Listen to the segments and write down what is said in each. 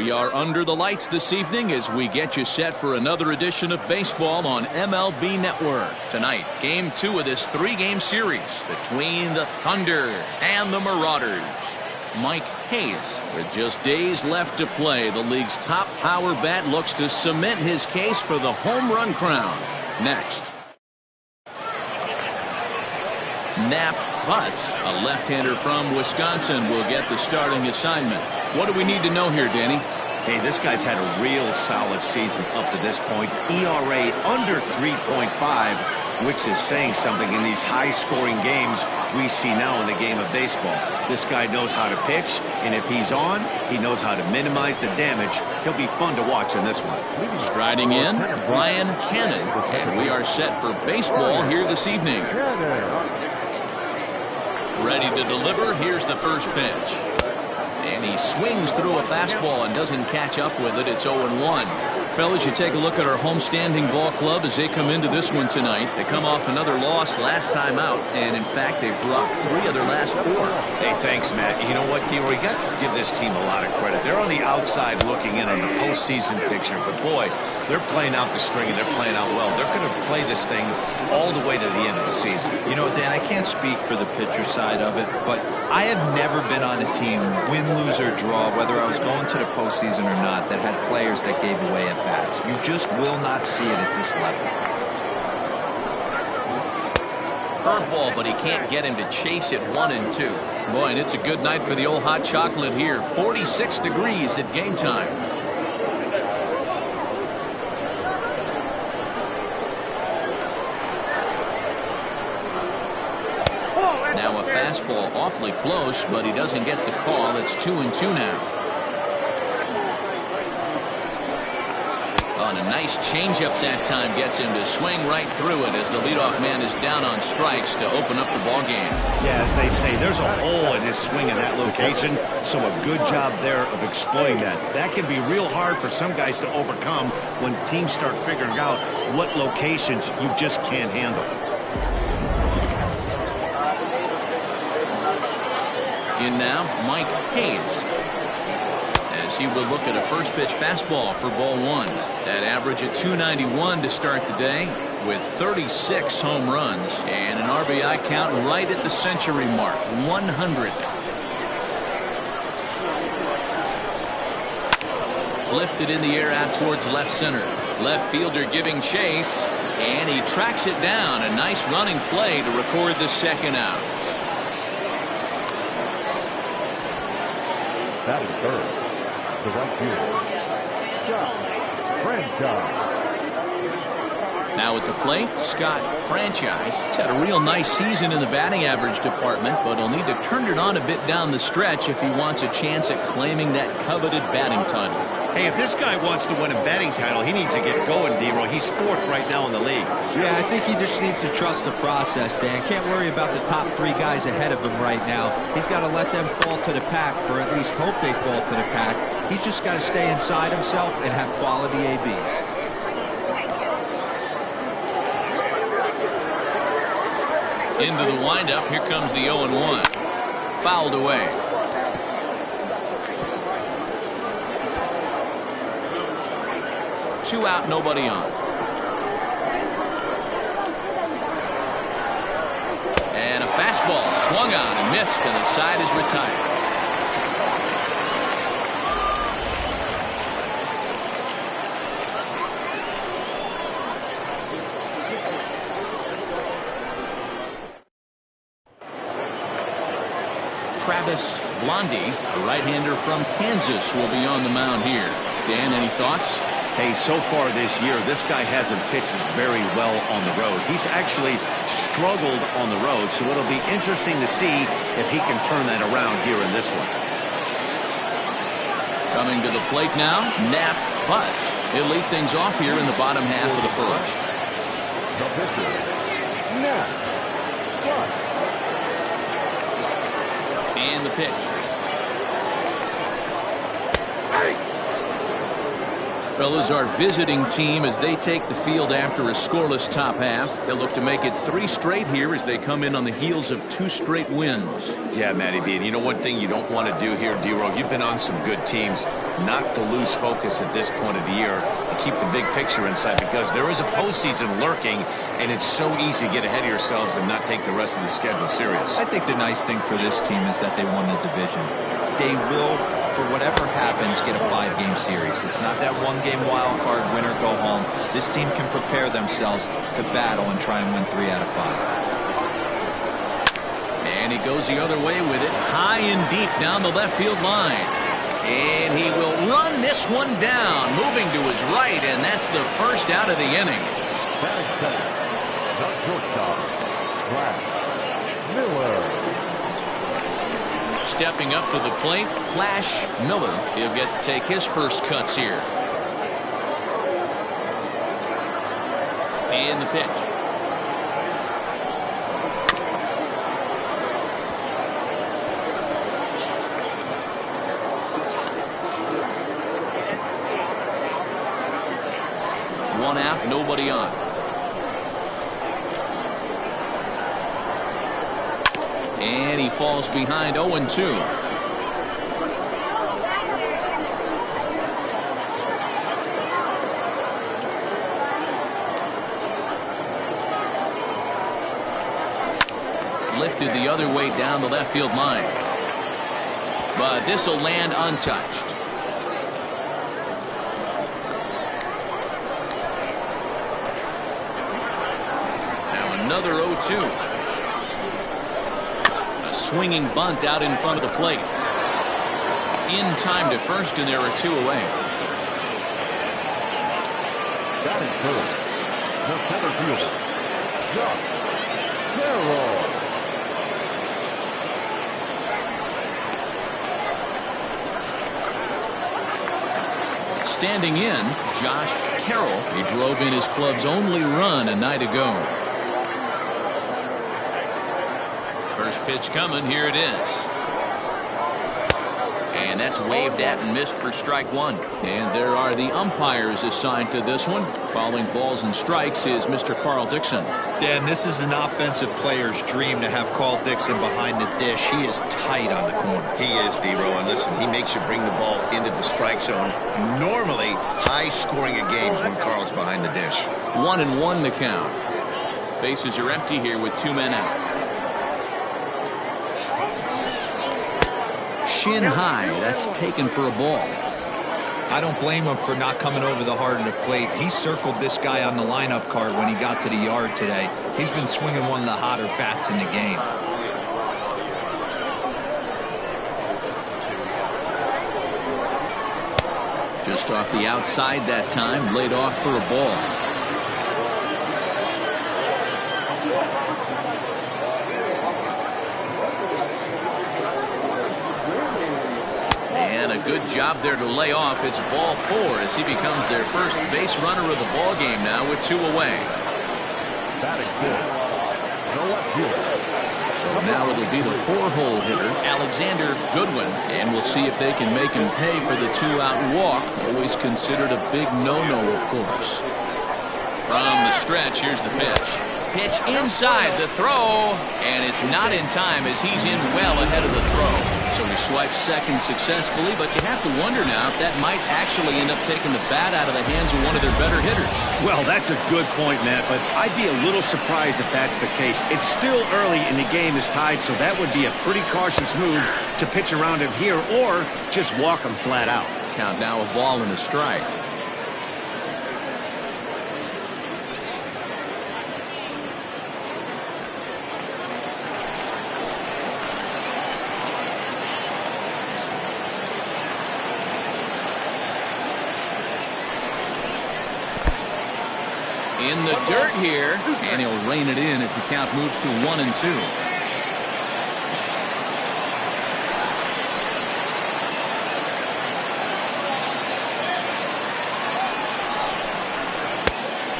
We are under the lights this evening as we get you set for another edition of baseball on MLB Network. Tonight, Game 2 of this 3-game series between the Thunder and the Marauders. Mike Hayes, with just days left to play, the league's top power bat looks to cement his case for the home run crown. Next. Nap Butts, a left-hander from Wisconsin, will get the starting assignment. What do we need to know here, Danny? Hey, this guy's had a real solid season up to this point. ERA under 3.5, which is saying something in these high-scoring games we see now in the game of baseball. This guy knows how to pitch, and if he's on, he knows how to minimize the damage. He'll be fun to watch in this one. Striding in, Brian Cannon, and we are set for baseball here this evening. Ready to deliver. Here's the first pitch. And he swings through a fastball and doesn't catch up with it. It's 0-1. Fellas, you take a look at our homestanding ball club as they come into this one tonight. They come off another loss last time out, and in fact, they've dropped 3 of their last 4. Hey, thanks, Matt. You know what, Gilroy? You got to give this team a lot of credit. They're on the outside looking in on the postseason picture, but boy, they're playing out the string and they're playing out well. They're going to play this thing all the way to the end of the season. You know, Dan, I can't speak for the pitcher side of it, but I have never been on a team, win, lose, or draw, whether I was going to the postseason or not, that had players that gave away at bats. You just will not see it at this level. Curveball, but he can't get him to chase it 1-2. Boy, and it's a good night for the old hot chocolate here. 46 degrees at game time. Now a fastball awfully close, but he doesn't get the call. It's 2-2 now. And a nice changeup that time gets him to swing right through it as the leadoff man is down on strikes to open up the ball game. Yeah, as they say, there's a hole in his swing in that location, so a good job there of exploiting that. That can be real hard for some guys to overcome when teams start figuring out what locations you just can't handle. In now, Mike Hayes, as he will look at a first pitch fastball for ball 1. That average at 291 to start the day with 36 home runs and an RBI count right at the century mark, 100. Lifted in the air out towards left center. Left fielder giving chase, and he tracks it down. A nice running play to record the second out. That is third. The right fielder, Franchise. Now at the plate, Scott Franchise. He's had a real nice season in the batting average department, but he'll need to turn it on a bit down the stretch if he wants a chance at claiming that coveted batting title. Hey, if this guy wants to win a batting title, he needs to get going, D-Roy. He's 4th right now in the league. Yeah, I think he just needs to trust the process, Dan. Can't worry about the top 3 guys ahead of him right now. He's got to let them fall to the pack, or at least hope they fall to the pack. He's just got to stay inside himself and have quality ABs. Into the windup. Here comes the 0-1. Fouled away. Two out, nobody on. And a fastball swung on and missed, and the side is retired. Travis Blondie, a right-hander from Kansas, will be on the mound here. Dan, any thoughts? Hey, so far this year, this guy hasn't pitched very well on the road. He's actually struggled on the road, so it'll be interesting to see if he can turn that around here in this one. Coming to the plate now, Nap Butts. He'll lead things off here in the bottom half of the first. The pitcher, Nap Butts. And the pitch. fellas, our visiting team as they take the field after a scoreless top half. They'll look to make it 3 straight here as they come in on the heels of 2 straight wins. Yeah, Matty D. And you know one thing you don't want to do here, D-Row, you've been on some good teams, not to lose focus at this point of the year, to keep the big picture in sight, because there is a postseason lurking, and it's so easy to get ahead of yourselves and not take the rest of the schedule serious. I think the nice thing for this team is that they won the division. They will, for whatever happens, get a 5-game series. It's not that 1-game wild card, win or go home. This team can prepare themselves to battle and try and win 3 out of 5. And he goes the other way with it, high and deep down the left field line. And he will run this one down, moving to his right, and that's the first out of the inning. Batting second, the shortstop, Flash Miller. Stepping up to the plate, Flash Miller. He'll get to take his first cuts here. And the pitch. One out, nobody on. And he falls behind 0-2. Lifted the other way down the left field line. But this will land untouched. Now another 0-2. Swinging bunt out in front of the plate. In time to first, and there are 2 away. Batting third, the center fielder, Josh Carroll. Standing in, Josh Carroll. He drove in his club's only run a night ago. First pitch coming. Here it is. And that's waved at and missed for strike 1. And there are the umpires assigned to this one. Calling balls and strikes is Mr. Carl Dixon. Dan, this is an offensive player's dream to have Carl Dixon behind the dish. He is tight on the corner. He is, D-Row, and listen, he makes you bring the ball into the strike zone. Normally, high scoring of games when Carl's behind the dish. 1-1 the count. Bases are empty here with 2 men out. Shin high, that's taken for a ball. I don't blame him for not coming over the heart of the plate. He circled this guy on the lineup card when he got to the yard today. He's been swinging one of the hotter bats in the game. Just off the outside that time, laid off for a ball. And a good job there to lay off. It's ball 4 as he becomes their first base runner of the ball game now with 2 away. Batting fifth, the left fielder. So now it'll be the 4-hole hitter, Alexander Goodwin, and we'll see if they can make him pay for the 2-out walk. Always considered a big no-no, of course. From the stretch, here's the pitch. Pitch inside the throw, and it's not in time as he's in well ahead of the throw. So he swipes second successfully, but you have to wonder now if that might actually end up taking the bat out of the hands of one of their better hitters. Well, that's a good point, Matt, but I'd be a little surprised if that's the case. It's still early and the game is tied, so that would be a pretty cautious move to pitch around him here or just walk him flat out. Count now, a ball and a strike. In the dirt here, and he'll rein it in as the count moves to 1-2.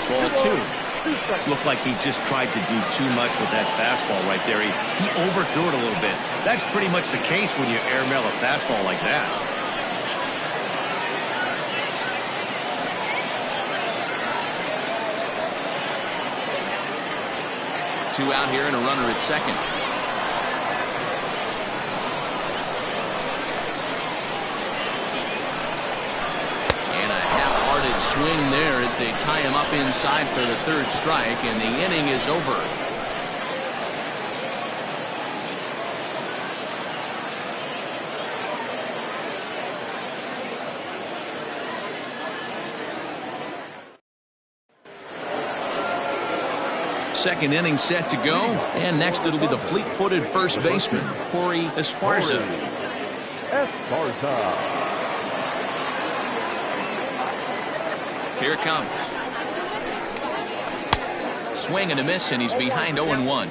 Ball 2. Looked like he just tried to do too much with that fastball right there. He overthrew it a little bit. That's pretty much the case when you airmail a fastball like that. Two out here and a runner at second. And a half-hearted swing there as they tie him up inside for the third strike, and the inning is over. Second inning set to go, and next it'll be the fleet-footed first baseman, Corey Esparza. Here it comes. Swing and a miss, and he's behind 0-1.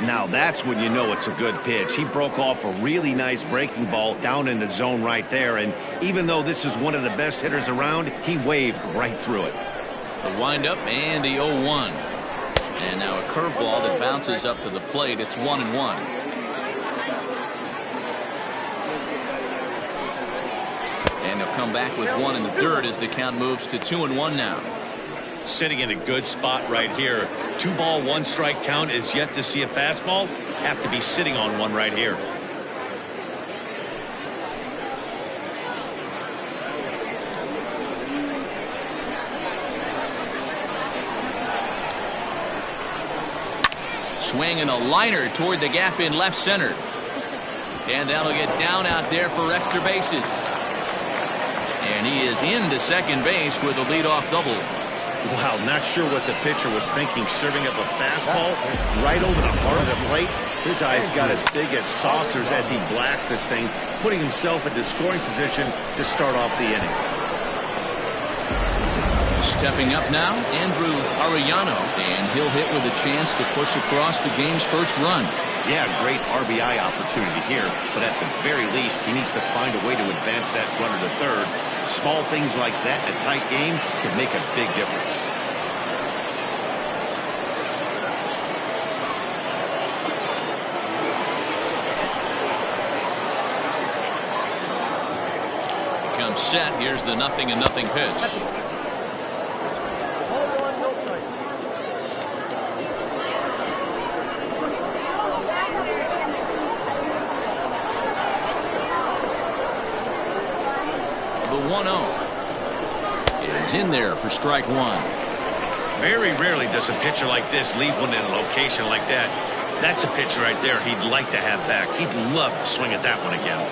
Now that's when you know it's a good pitch. He broke off a really nice breaking ball down in the zone right there, and even though this is one of the best hitters around, he waved right through it. The windup and the 0-1. And now a curveball that bounces up to the plate. It's 1-1. And he'll come back with one in the dirt as the count moves to 2-1 now. Sitting in a good spot right here. 2-ball, 1-strike count is yet to see a fastball. Have to be sitting on one right here. Swing and a liner toward the gap in left center. And that'll get down out there for extra bases. And he is into second base with a leadoff double. Wow, not sure what the pitcher was thinking, serving up a fastball right over the heart of the plate. His eyes got as big as saucers as he blasts this thing, putting himself into scoring position to start off the inning. Stepping up now, Andrew Arellano, and he'll hit with a chance to push across the game's first run. Yeah, great RBI opportunity here, but at the very least, he needs to find a way to advance that runner to third. Small things like that in a tight game can make a big difference. Comes set. Here's the 0-0 pitch. The 1-0 is in there for strike one. Very rarely does a pitcher like this leave one in a location like that. That's a pitcher right there he'd like to have back. He'd love to swing at that one again.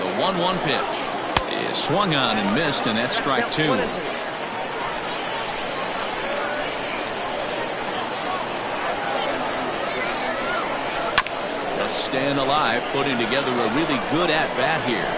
The 1-1 pitch is swung on and missed, and that's strike two. Staying alive, putting together a really good at-bat here.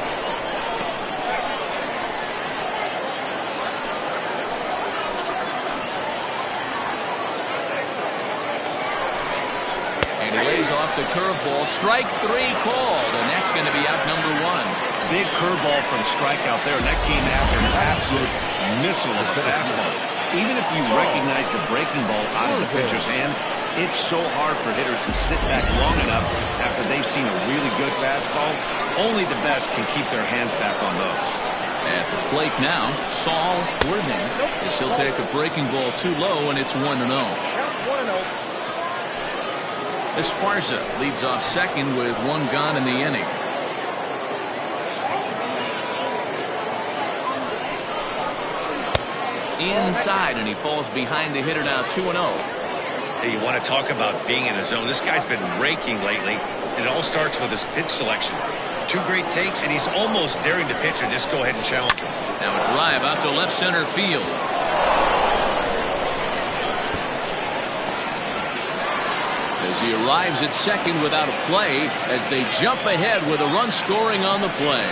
And he lays off the curveball. Strike three called, and that's going to be out number one. Big curveball from strikeout there, and that came after an absolute missile of a fastball. Even if you recognize the breaking ball out of the pitcher's hand, it's so hard for hitters to sit back long enough after they've seen a really good fastball. Only the best can keep their hands back on those. At the plate now, Saul Worthing, as he'll take a breaking ball too low, and it's 1-0. Esparza leads off second with one gone in the inning. Inside, and he falls behind the hitter now. 2-0. Hey, you want to talk about being in a zone? This guy's been raking lately. It all starts with his pitch selection. Two great takes, and he's almost daring the pitcher just go ahead and challenge him. Now a drive out to left center field. As he arrives at second without a play, as they jump ahead with a run scoring on the play.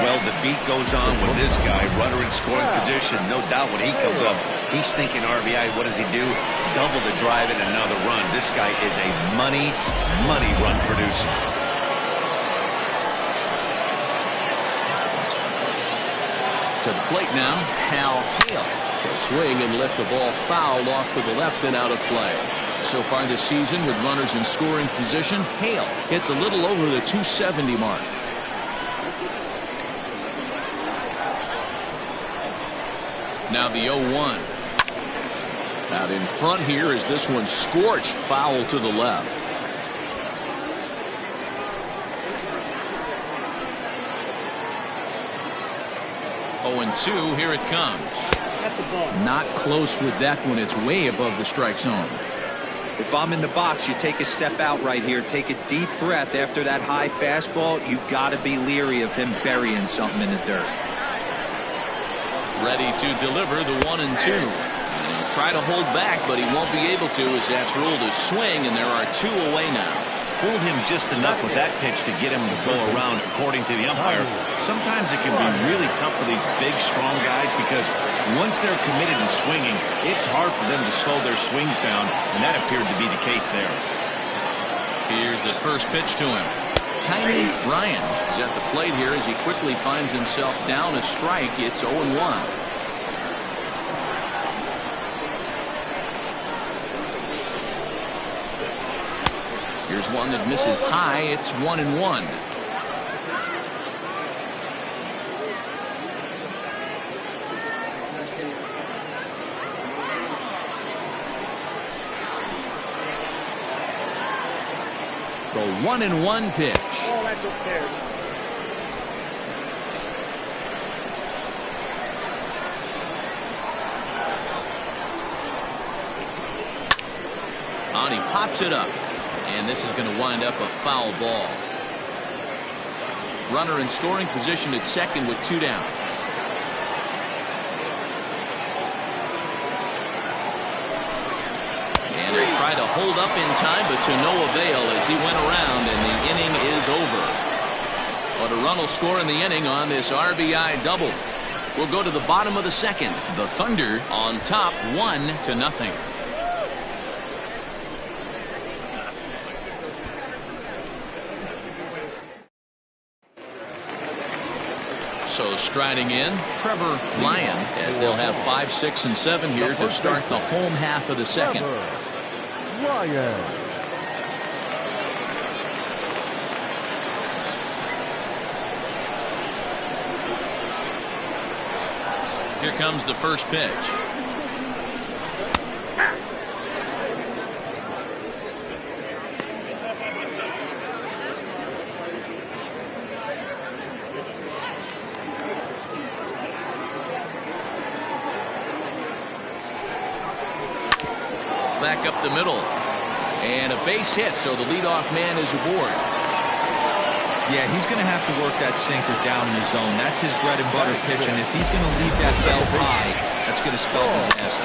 Well, the beat goes on with this guy, runner in scoring position. No doubt when he comes up, he's thinking RBI. What does he do? Double the drive and another run. This guy is a money run producer. To the plate now, Hal Hale. A swing and lift the ball foul off to the left and out of play. So far this season, with runners in scoring position, Hale hits a little over the 270 mark. Now the 0-1. Out in front here is this one scorched foul to the left. 0-2, here it comes. Not close with that one. It's way above the strike zone. If I'm in the box, you take a step out right here. Take a deep breath after that high fastball. You got to be leery of him burying something in the dirt. Ready to deliver the 1-2. And he'll try to hold back, but he won't be able to as that's ruled a swing, and there are 2 away now. Fooled him just enough with that pitch to get him to go around, according to the umpire. Sometimes it can be really tough for these big, strong guys because once they're committed to swinging, it's hard for them to slow their swings down, and that appeared to be the case there. Here's the first pitch to him. Tiny Ryan is at the plate here as he quickly finds himself down a strike. It's 0-1. Here's one that misses high. It's 1-1. The 1-1 pitch. And he pops it up. And this is going to wind up a foul ball. Runner in scoring position at second with 2 down. And they try to hold up in time, but to no avail as he went around, and the inning is over. But a run will score in the inning on this RBI double. We'll go to the bottom of the second. The Thunder on top 1-0. So striding in, Trevor Lyon, as they'll have 5, 6, and 7 here to start the home half of the second. Lyon. Here comes the first pitch. Back up the middle. And a base hit, so the leadoff man is aboard. Yeah, he's going to have to work that sinker down in the zone. That's his bread and butter pitch, and if he's going to leave that belt high, that's going to spell disaster.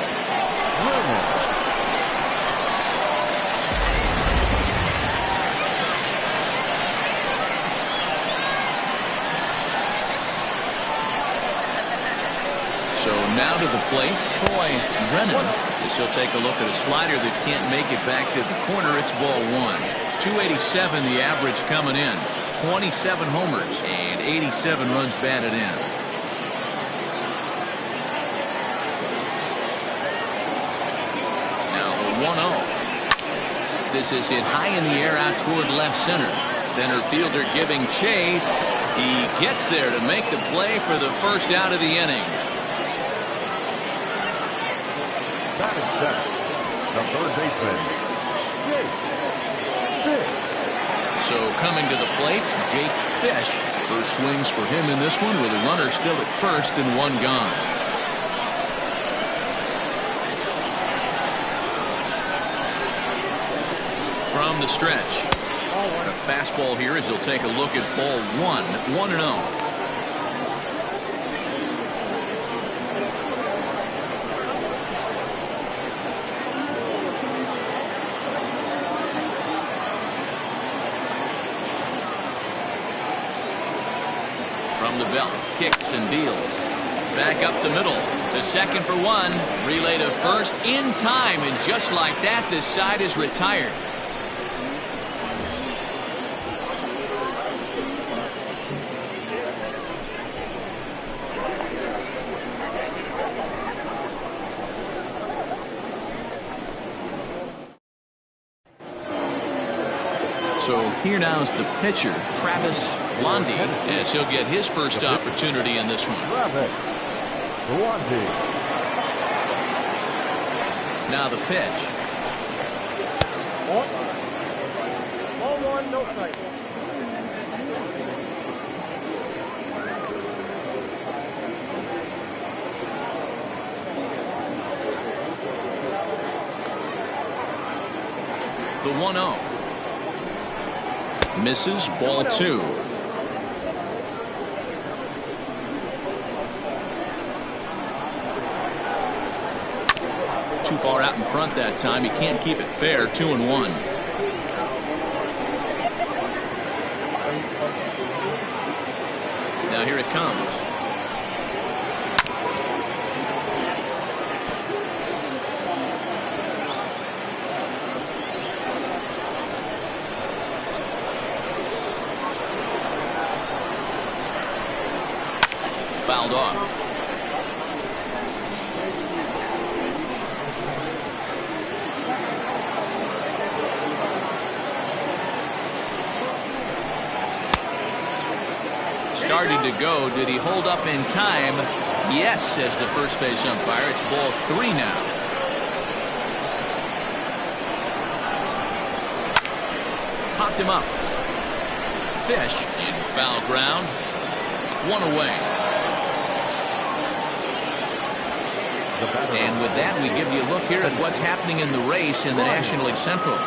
So now to the plate, Troy Brennan. As he'll take a look at a slider that can't make it back to the corner. It's ball 1. 287 the average coming in. 27 homers and 87 runs batted in. Now the 1-0. This is hit high in the air out toward left center. Center fielder giving chase. He gets there to make the play for the first out of the inning. Batting second, the third baseman, Jake Fish. So coming to the plate, Jake Fish. First swings for him in this one with a runner still at first and 1 gone. From the stretch. A fastball here as he'll take a look at ball 1. 1-0. From the belt, kicks and deals. Back up the middle to second for 1. Relay to first in time, and just like that, this side is retired. So here now's the pitcher, Travis Blondie, as he'll get his first opportunity in this one. Travis Blondie. Now the pitch. 1-1, no strike. The 1-0. Misses, ball 2. Too far out in front that time. He can't keep it fair. 2-1. Now here it comes. Fouled off. Starting to go. Did he hold up in time? Yes, says the first base umpire. It's ball 3 now. Popped him up. Fish in foul ground. 1 away. And with that, we give you a look here at what's happening in the race in the National League Central.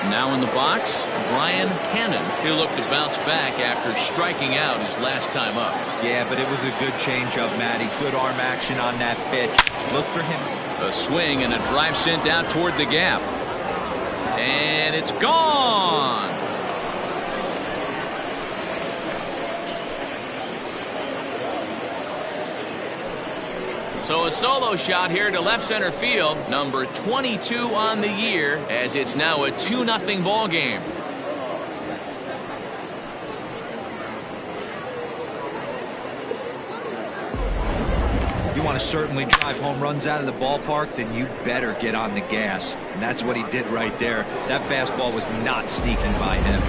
Now in the box, Brian Cannon. He'll look to bounce back after striking out his last time up. Yeah, but it was a good changeup, Matty. Good arm action on that pitch. Look for him. A swing and a drive sent out toward the gap. And it's gone. So a solo shot here to left center field, number 22 on the year, as it's now a 2-0 ball game. You want to certainly drive home runs out of the ballpark, then you better get on the gas. And that's what he did right there. That fastball was not sneaking by him.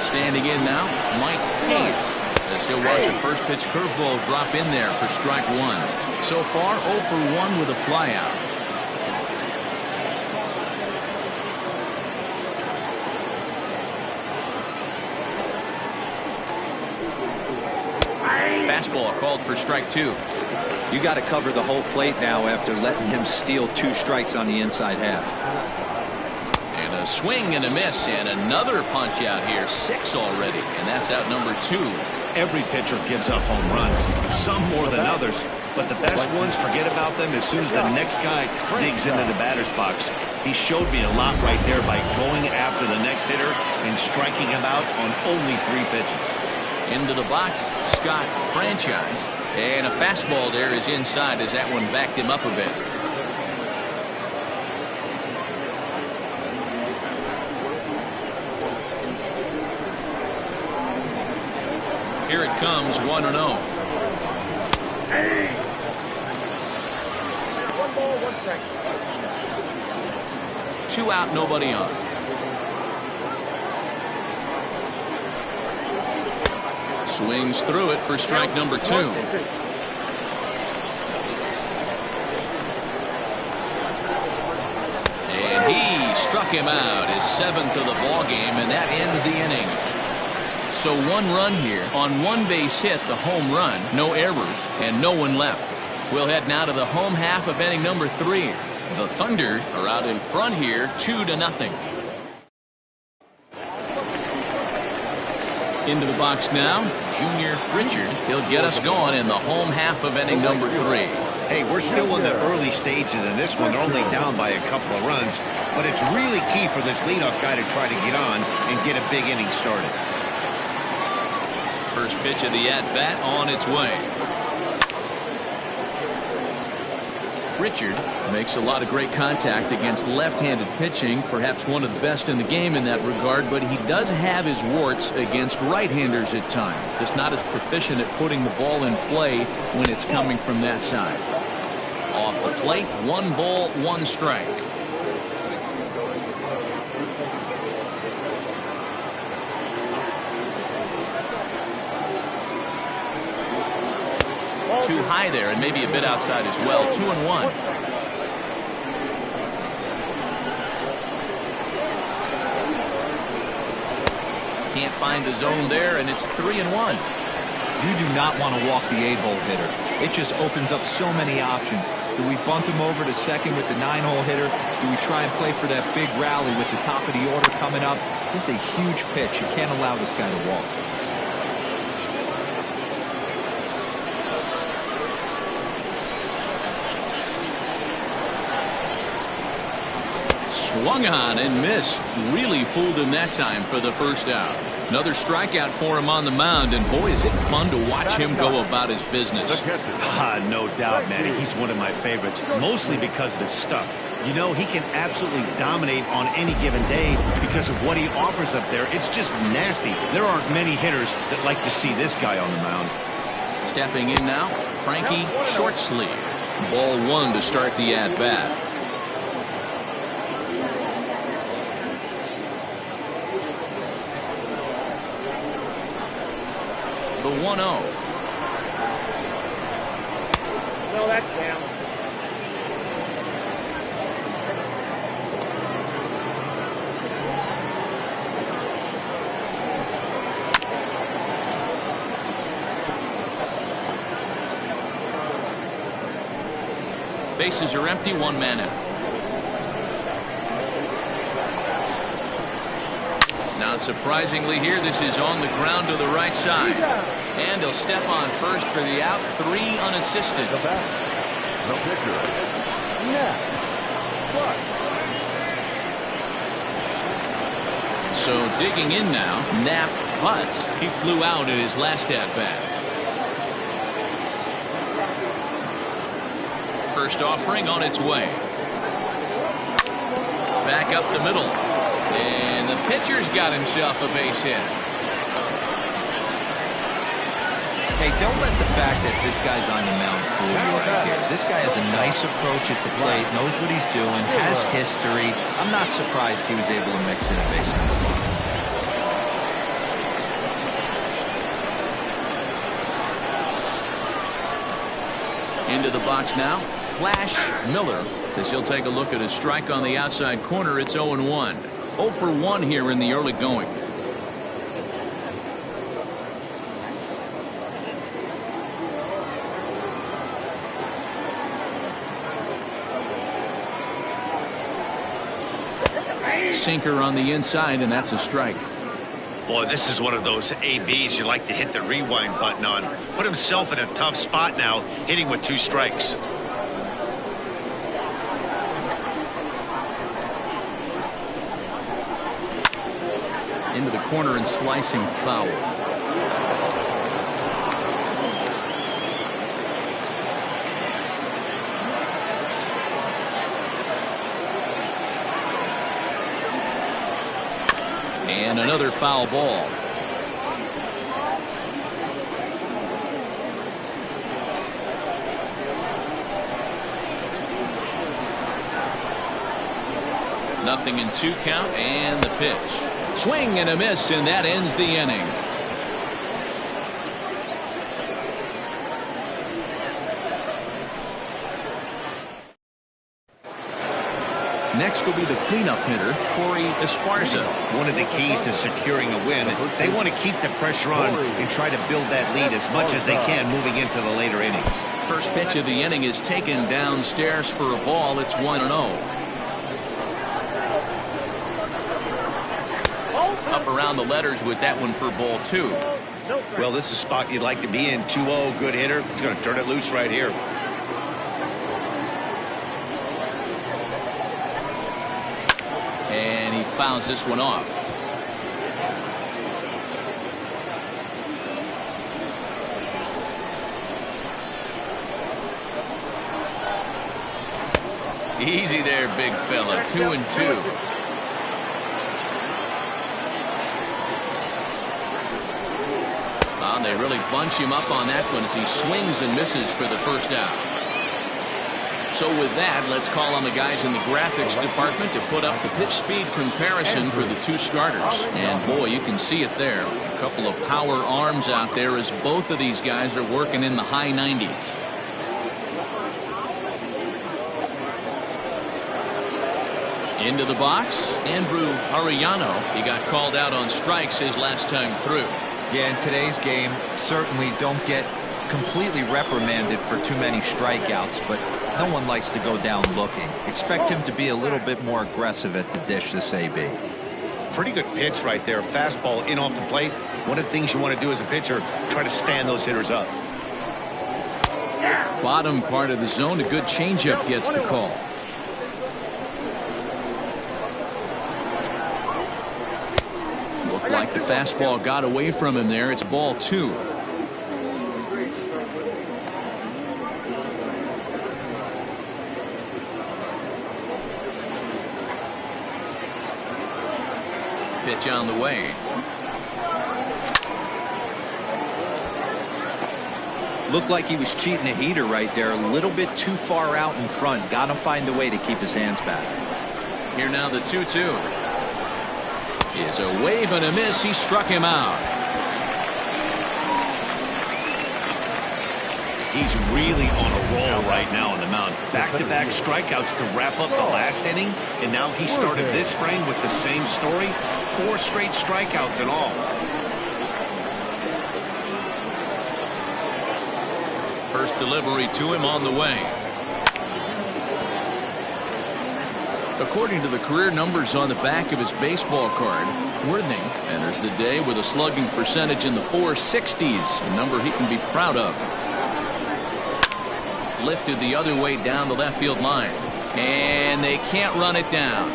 Standing in now, Mike Hayes. As he'll watch a first pitch curveball drop in there for strike 1. So far 0 for 1 with a flyout. Fastball called for strike 2. You got to cover the whole plate now after letting him steal 2 strikes on the inside half. And a swing and a miss and another punch out here. 6 already, and that's out number 2. Every pitcher gives up home runs, some more than others, but the best ones forget about them as soon as the next guy digs into the batter's box. He showed me a lot right there by going after the next hitter and striking him out on only 3 pitches. Into the box, Scott Franchise. And a fastball there is inside as that one backed him up a bit. Here it comes, 1-0. 1 ball, 1 strike. 2 out, nobody on. Swings through it for strike number 2. And he struck him out, his 7th of the ball game, and that ends the inning. So 1 run here on 1 base hit, the home run, no errors, and no one left. We'll head now to the home half of inning number 3. The Thunder are out in front here, 2-0. Into the box now, Junior Richard. He'll get us going in the home half of inning number 3. Hey, we're still in the early stages of this one. They're only down by a couple of runs, but it's really key for this leadoff guy to try to get on and get a big inning started. First pitch of the at-bat on its way. Richard Makes a lot of great contact against left-handed pitching, perhaps one of the best in the game in that regard, but he does have his warts against right-handers at times. Just not as proficient at putting the ball in play when it's coming from that side. Off the plate, 1 ball, 1 strike. Too high there and maybe a bit outside as well. 2-1. Can't find the zone there, and it's 3-1. You do not want to walk the 8-hole hitter. It just opens up so many options. Do we bunt him over to second with the 9-hole hitter? Do we try and play for that big rally with the top of the order coming up? This is a huge pitch. You can't allow this guy to walk. Swung on and missed. Really fooled him that time for the first out. Another strikeout for him on the mound, and boy, is it fun to watch him go about his business. No doubt, Manny. He's one of my favorites, mostly because of his stuff. You know, he can absolutely dominate on any given day because of what he offers up there. It's just nasty. There aren't many hitters that like to see this guy on the mound. Stepping in now, Frankie Shortsleeve. Ball 1 to start the at-bat. The 1-0. No, that's down. Bases are empty, 1 man out. Not surprisingly here, this is on the ground to the right side. And he'll step on first for the out, 3 unassisted. The batter, the pitcher, Knapp. So digging in now, Knapp putts. He flew out in his last at-bat. First offering on its way. Back up the middle. And the pitcher's got himself a base hit. Hey, don't let the fact that this guy's on the mound fool you right here. This guy has a nice approach at the plate, knows what he's doing, has history. I'm not surprised he was able to mix in a base number 1. Into the box now, Flash Miller, as he'll take a look at a strike on the outside corner. It's 0-1. 0 for 1 here in the early going. Sinker on the inside, and that's a strike. Boy, this is one of those ABs you like to hit the rewind button on. Put himself in a tough spot now, hitting with 2 strikes. Into the corner and slicing foul. And another foul ball. Nothing in 2 count, and the pitch. Swing and a miss, and that ends the inning. Next will be the cleanup hitter, Corey Esparza. One of the keys to securing a win, they want to keep the pressure on and try to build that lead as much as they can moving into the later innings. First pitch of the inning is taken downstairs for a ball. It's 1-0. Up around the letters with that one for ball 2. Well, this is a spot you'd like to be in. 2-0, good hitter. He's going to turn it loose right here. And he fouls this one off. Easy there, big fella. 2-2. They really bunch him up on that one as he swings and misses for the first out. So with that, let's call on the guys in the graphics department to put up the pitch speed comparison for the two starters. And boy, you can see it there. A couple of power arms out there as both of these guys are working in the high 90s. Into the box, Andrew Arellano. He got called out on strikes his last time through. Yeah, in today's game, certainly don't get completely reprimanded for too many strikeouts, but no one likes to go down looking. Expect him to be a little bit more aggressive at the dish this AB. Pretty good pitch right there. Fastball in off the plate. One of the things you want to do as a pitcher, try to stand those hitters up. Bottom part of the zone, a good changeup gets the call. Like the fastball got away from him there. It's ball 2. Pitch on the way. Looked like he was cheating a heater right there. A little bit too far out in front. Got to find a way to keep his hands back. Here now the 2-2. Is a wave and a miss. He struck him out. He's really on a roll right now on the mound. Back-to-back strikeouts to wrap up the last inning, and now he started this frame with the same story. 4 straight strikeouts and all. First delivery to him on the way. According to the career numbers on the back of his baseball card, Worthing enters the day with a slugging percentage in the 460s, a number he can be proud of. Lifted the other way down the left field line, and they can't run it down.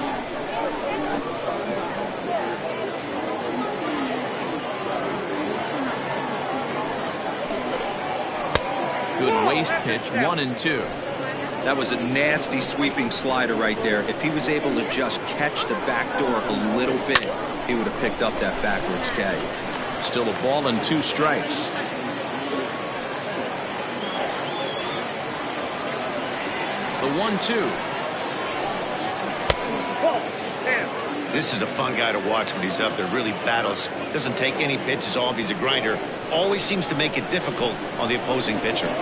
Good waist pitch, 1-2. That was a nasty sweeping slider right there. If he was able to just catch the back door a little bit, he would have picked up that backwards K. Still a ball and 2 strikes. The 1-2. This is a fun guy to watch when he's up there. Really battles. Doesn't take any pitches off. He's a grinder. Always seems to make it difficult on the opposing pitcher.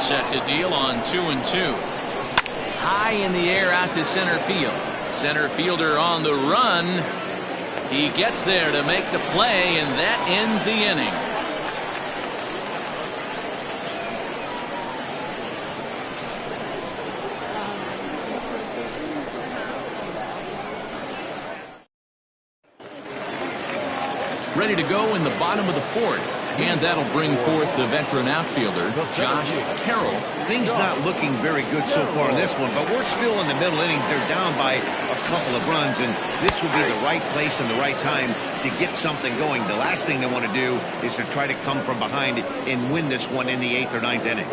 Set to deal on 2-2. High in the air out to center field. Center fielder on the run. He gets there to make the play, and that ends the inning. Ready to go in the bottom of the 4th. And that'll bring forth the veteran outfielder, Josh Carroll. Things not looking very good so far in this one, but we're still in the middle innings. They're down by a couple of runs, and this would be the right place and the right time to get something going. The last thing they want to do is to try to come from behind and win this one in the 8th or 9th inning.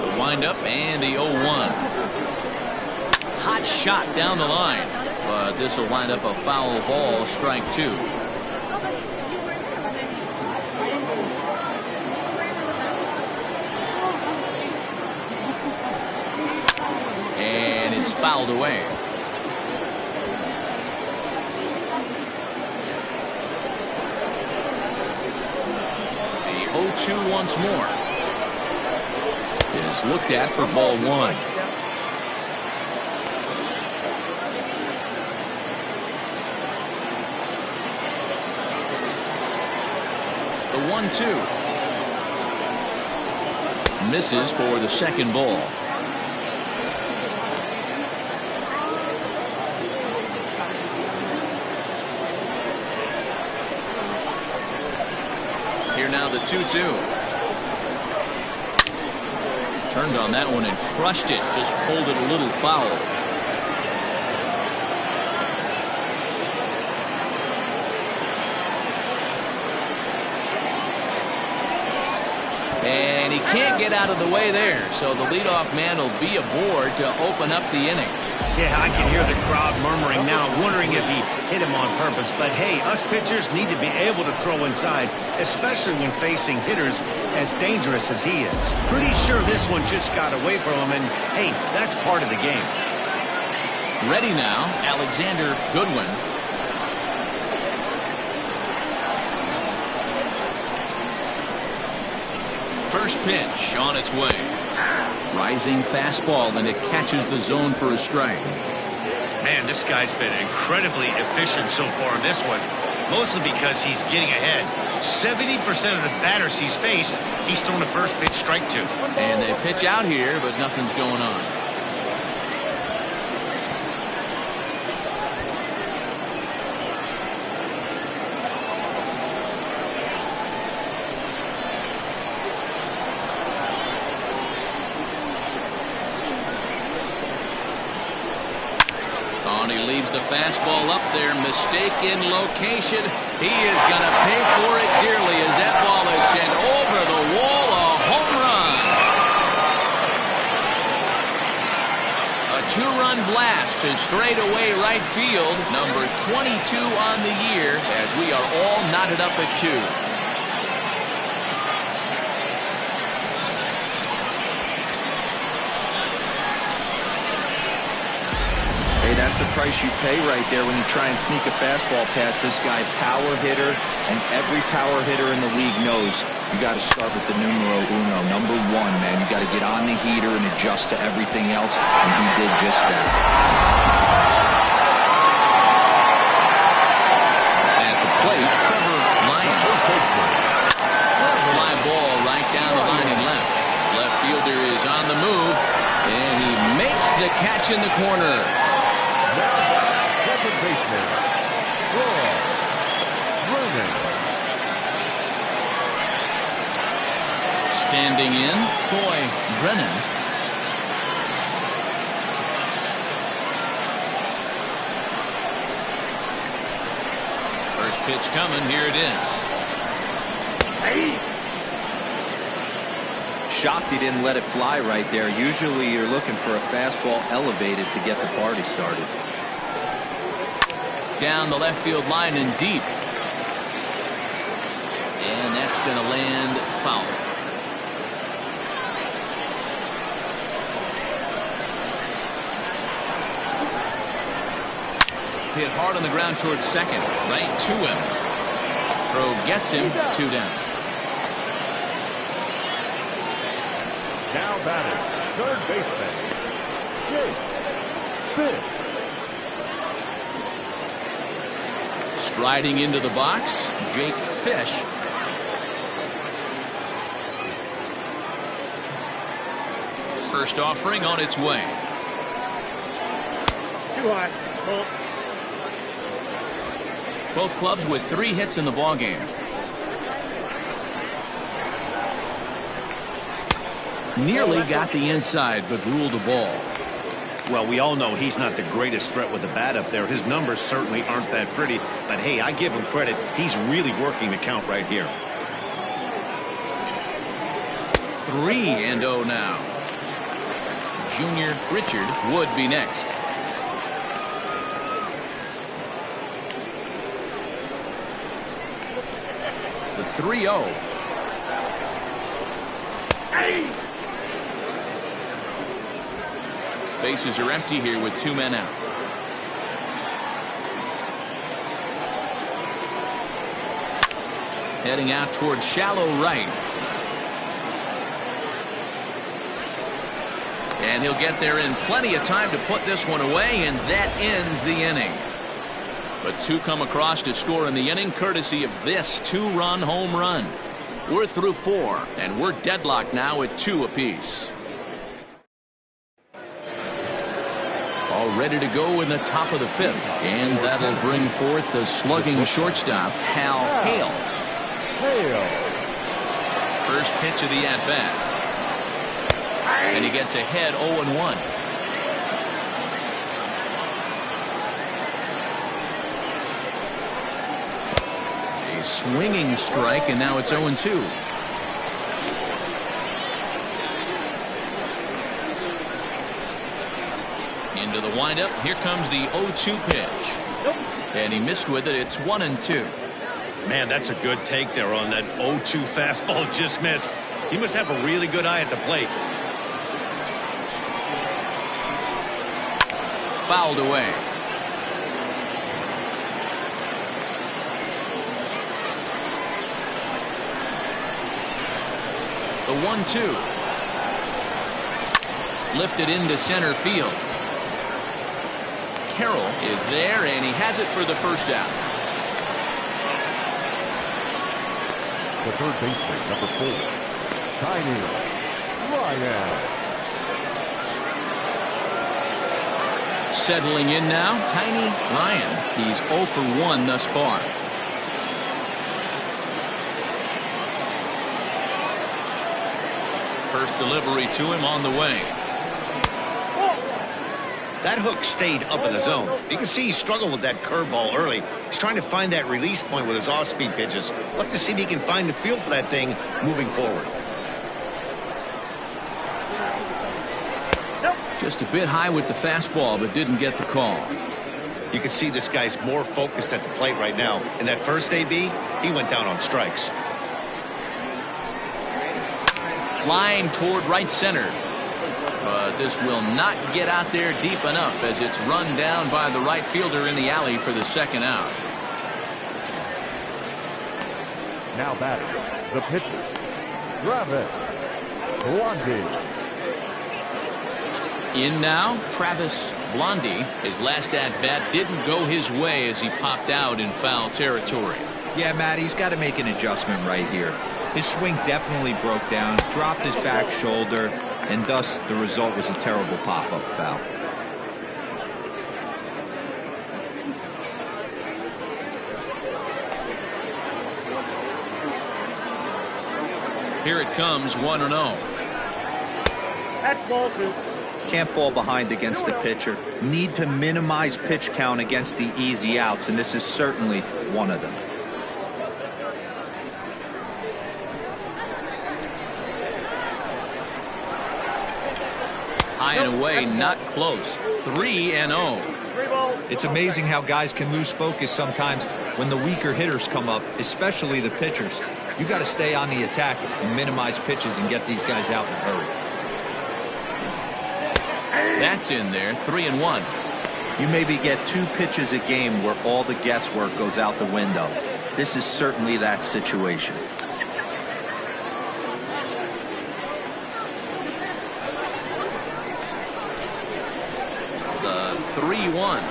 The windup and the 0-1. Hot shot down the line. But this will wind up a foul ball, strike 2. And it's fouled away. The 0-2 once more is looked at for ball 1. The 1-2 misses for the second ball. Here now the 2-2. Turned on that one and crushed it. Just pulled it a little foul. And he can't get out of the way there, so the leadoff man will be aboard to open up the inning. Yeah, I can hear the crowd murmuring now, wondering if he hit him on purpose. But hey, us pitchers need to be able to throw inside, especially when facing hitters as dangerous as he is. Pretty sure this one just got away from him, and hey, that's part of the game. Ready now, Alexander Goodwin. First pitch on its way. Rising fastball, and it catches the zone for a strike. Man, this guy's been incredibly efficient so far in this one, mostly because he's getting ahead. 70% of the batters he's faced, he's thrown the first pitch strike to. And they pitch out here, but nothing's going on. He leaves the fastball up there. Mistaken location. He is going to pay for it dearly as that ball is sent over the wall. A home run. A two-run blast to straightaway right field. Number 22 on the year as we are all knotted up at 2. That's the price you pay right there when you try and sneak a fastball past this guy. Power hitter, and every power hitter in the league knows you got to start with the numero uno, number 1, man. You got to get on the heater and adjust to everything else, and he did just that. At the plate, Trevor Lyons. Fly ball right down the line and left. Left fielder is on the move, and he makes the catch in the corner. Second baseman, Troy Brennan. Standing in, Troy Brennan. First pitch coming, here it is. Shocked he didn't let it fly right there. Usually you're looking for a fastball elevated to get the party started. Down the left field line and deep. And that's going to land foul. Hit hard on the ground towards second. Right to him. Throw gets him 2 down. Now batting, third baseman, Jake Fish. Striding into the box, Jake Fish. First offering on its way. Too hot. Both clubs with 3 hits in the ballgame. Nearly got the inside, but ruled a ball. Well, we all know he's not the greatest threat with the bat up there. His numbers certainly aren't that pretty. But, hey, I give him credit. He's really working the count right here. 3-0 now. Junior Richard would be next. The 3-0. Bases are empty here with 2 men out. Heading out towards shallow right. And he'll get there in plenty of time to put this one away, and that ends the inning. But 2 come across to score in the inning, courtesy of this 2-run home run. We're through 4, and we're deadlocked now at 2 apiece. All ready to go in the top of the 5th, and that'll bring forth the slugging shortstop, Hal Hale. First pitch of the at-bat. And he gets ahead 0-1. A swinging strike, and now it's 0-2. Into the windup. Here comes the 0-2 pitch. And he missed with it. It's 1-2. Man, that's a good take there on that 0-2 fastball. Just missed. He must have a really good eye at the plate. Fouled away. The 1-2. Lifted into center field. Carroll is there, and he has it for the first out. The third baseman, number 4, Tiny Ryan. Settling in now, Tiny Ryan. He's 0 for 1 thus far. First delivery to him on the way. That hook stayed up in the zone. You can see he struggled with that curveball early. He's trying to find that release point with his off-speed pitches. We'll have to see if he can find the feel for that thing moving forward. Just a bit high with the fastball, but didn't get the call. You can see this guy's more focused at the plate right now. In that first AB, he went down on strikes. Line toward right center. But this will not get out there deep enough as it's run down by the right fielder in the alley for the second out. Now batting, the pitcher, Travis Blondie. In now, Travis Blondie. His last at-bat didn't go his way as he popped out in foul territory. Yeah, Matt, he's got to make an adjustment right here. His swing definitely broke down, dropped his back shoulder, and thus the result was a terrible pop-up foul. Here it comes, 1-0. That's ball 2. Can't fall behind against the pitcher. Need to minimize pitch count against the easy outs, and this is certainly one of them. High and away, not close. 3-0. It's amazing how guys can lose focus sometimes when the weaker hitters come up, especially the pitchers. You got to stay on the attack and minimize pitches and get these guys out in a hurry. That's in there, 3-1. You maybe get 2 pitches a game where all the guesswork goes out the window. This is certainly that situation. The 3-1.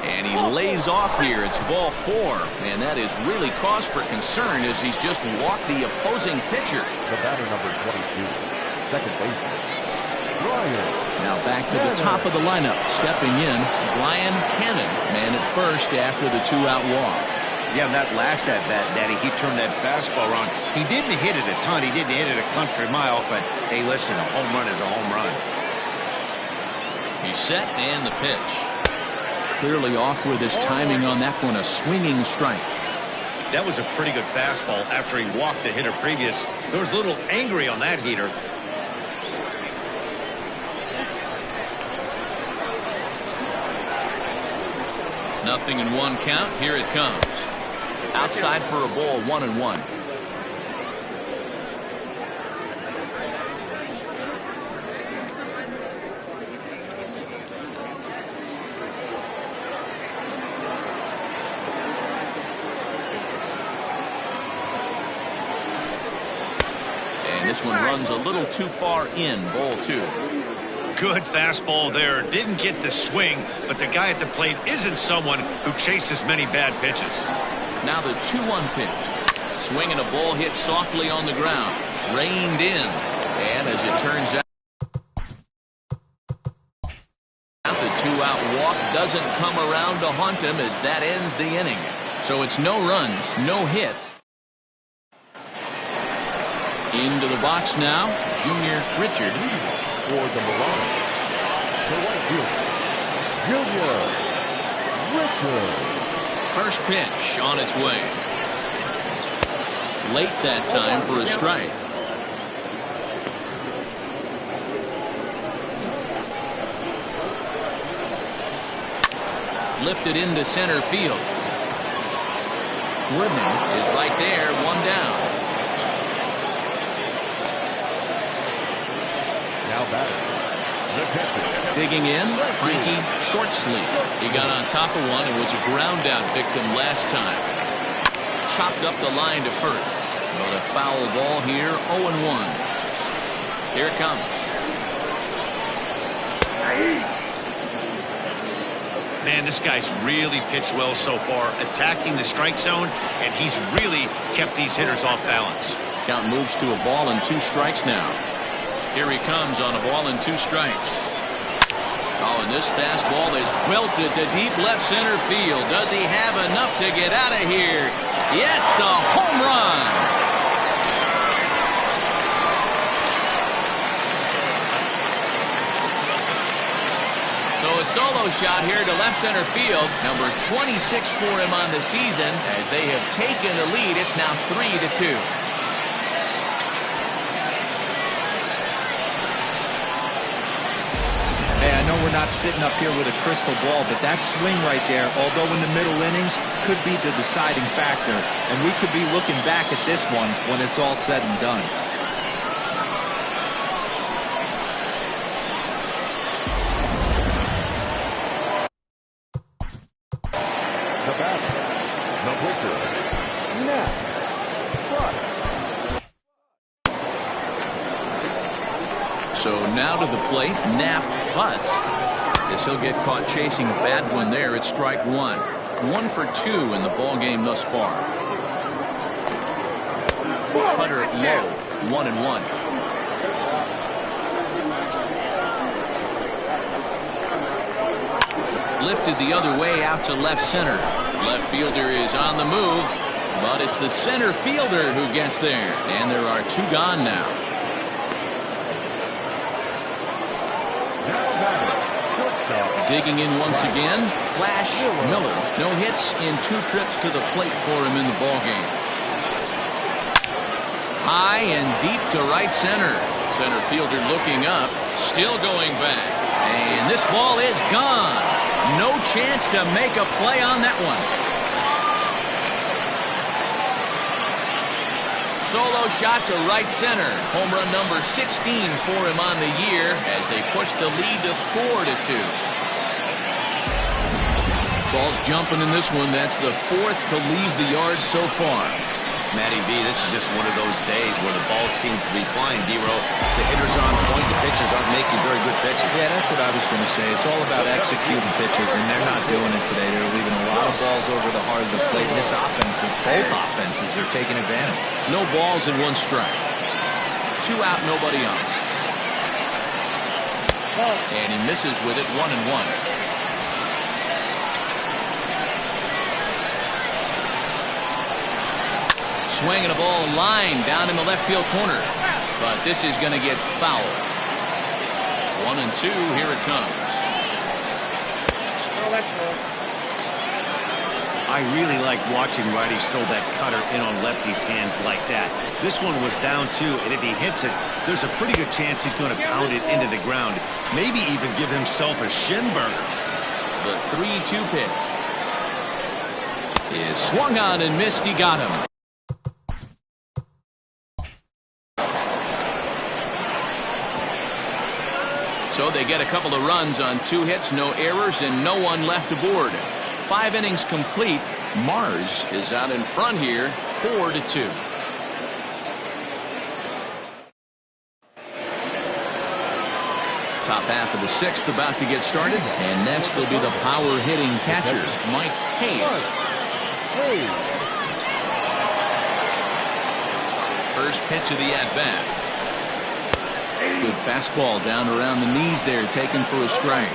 And he lays off here. It's ball 4. And that is really cause for concern as he's just walked the opposing pitcher. The batter, number 22, second baseman, Ryan. Now back to the top of the lineup. Stepping in, Brian Cannon, man at first after the 2-out walk. Yeah, that last at-bat, Daddy, he turned that fastball around. He didn't hit it a ton. He didn't hit it a country mile, but, hey, listen, a home run is a home run. He's set and the pitch. Clearly off with his timing on that one, a swinging strike. That was a pretty good fastball after he walked the hitter previous. There was a little angry on that heater. Nothing in 1 count. Here it comes. Outside for a ball, 1-1. And this one runs a little too far in, ball 2. Good fastball there. Didn't get the swing, but the guy at the plate isn't someone who chases many bad pitches. Now the 2-1 pitch. Swinging a ball hit softly on the ground. Reined in. And as it turns out, the 2-out walk doesn't come around to haunt him as that ends the inning. So it's no runs, no hits. Into the box now, Junior Richard. For the Mariners, the right fielder, Junior Richard. First pitch on its way. Late that time for a strike. Lifted into center field. Worthing is right there, one down. Now batter, the catcher. Digging in, Frankie Shortsleeve. He got on top of one and was a ground out victim last time. Chopped up the line to first. But a foul ball here, 0-1. Here it comes. Man, this guy's really pitched well so far, attacking the strike zone, and he's really kept these hitters off balance. Count moves to a ball and 2 strikes now. Here he comes on a ball and 2 strikes. Oh, and this fastball is belted to deep left center field. Does he have enough to get out of here? Yes, a home run. So a solo shot here to left center field. Number 26 for him on the season. As they have taken the lead, it's now 3-2. Hey, I know we're not sitting up here with a crystal ball, but that swing right there, although in the middle innings, could be the deciding factor. And we could be looking back at this one when it's all said and done. The batter, the pitcher, Nat Butts. So now to the plate, Nap Butts. As he'll get caught chasing a bad one there, it's strike 1. 1 for 2 in the ball game thus far. Cutter low, 1-1. Lifted the other way out to left center. Left fielder is on the move, but it's the center fielder who gets there. And there are 2 gone now. Now batter, shortstop. Digging in once again, Flash Miller. No hits in 2 trips to the plate for him in the ballgame. High and deep to right center. Center fielder looking up, still going back. And this ball is gone. No chance to make a play on that one. Solo shot to right center. Home run number 16 for him on the year as they push the lead to 4-2. Ball's jumping in this one. That's the 4th to leave the yard so far. Matty V, this is just one of those days where the ball seems to be flying, D-Row. The hitters are on point, the pitchers aren't making very good pitches. Yeah, that's what I was going to say. It's all about executing pitches, and they're not doing it today. They're leaving a lot of balls over the heart of the plate. And this offense, both offenses are taking advantage. No balls and 1 strike. 2 out, nobody on. And he misses with it, 1-1. Swinging a ball line down in the left field corner. But this is going to get foul. 1-2, here it comes. Oh, that's good. I really like watching righties throw that cutter in on lefties' hands like that. This one was down 2, and if he hits it, there's a pretty good chance he's going to pound it into the ground. Maybe even give himself a shin burner. The 3-2 pitch is swung on and missed. He got him. So they get a couple of runs on 2 hits, no errors, and no one left aboard. 5 innings complete. Mars is out in front here, 4-2. Top half of the 6th about to get started, and next will be the power hitting catcher, Mike Hayes. First pitch of the at-bat. Good fastball down around the knees there, taken for a strike.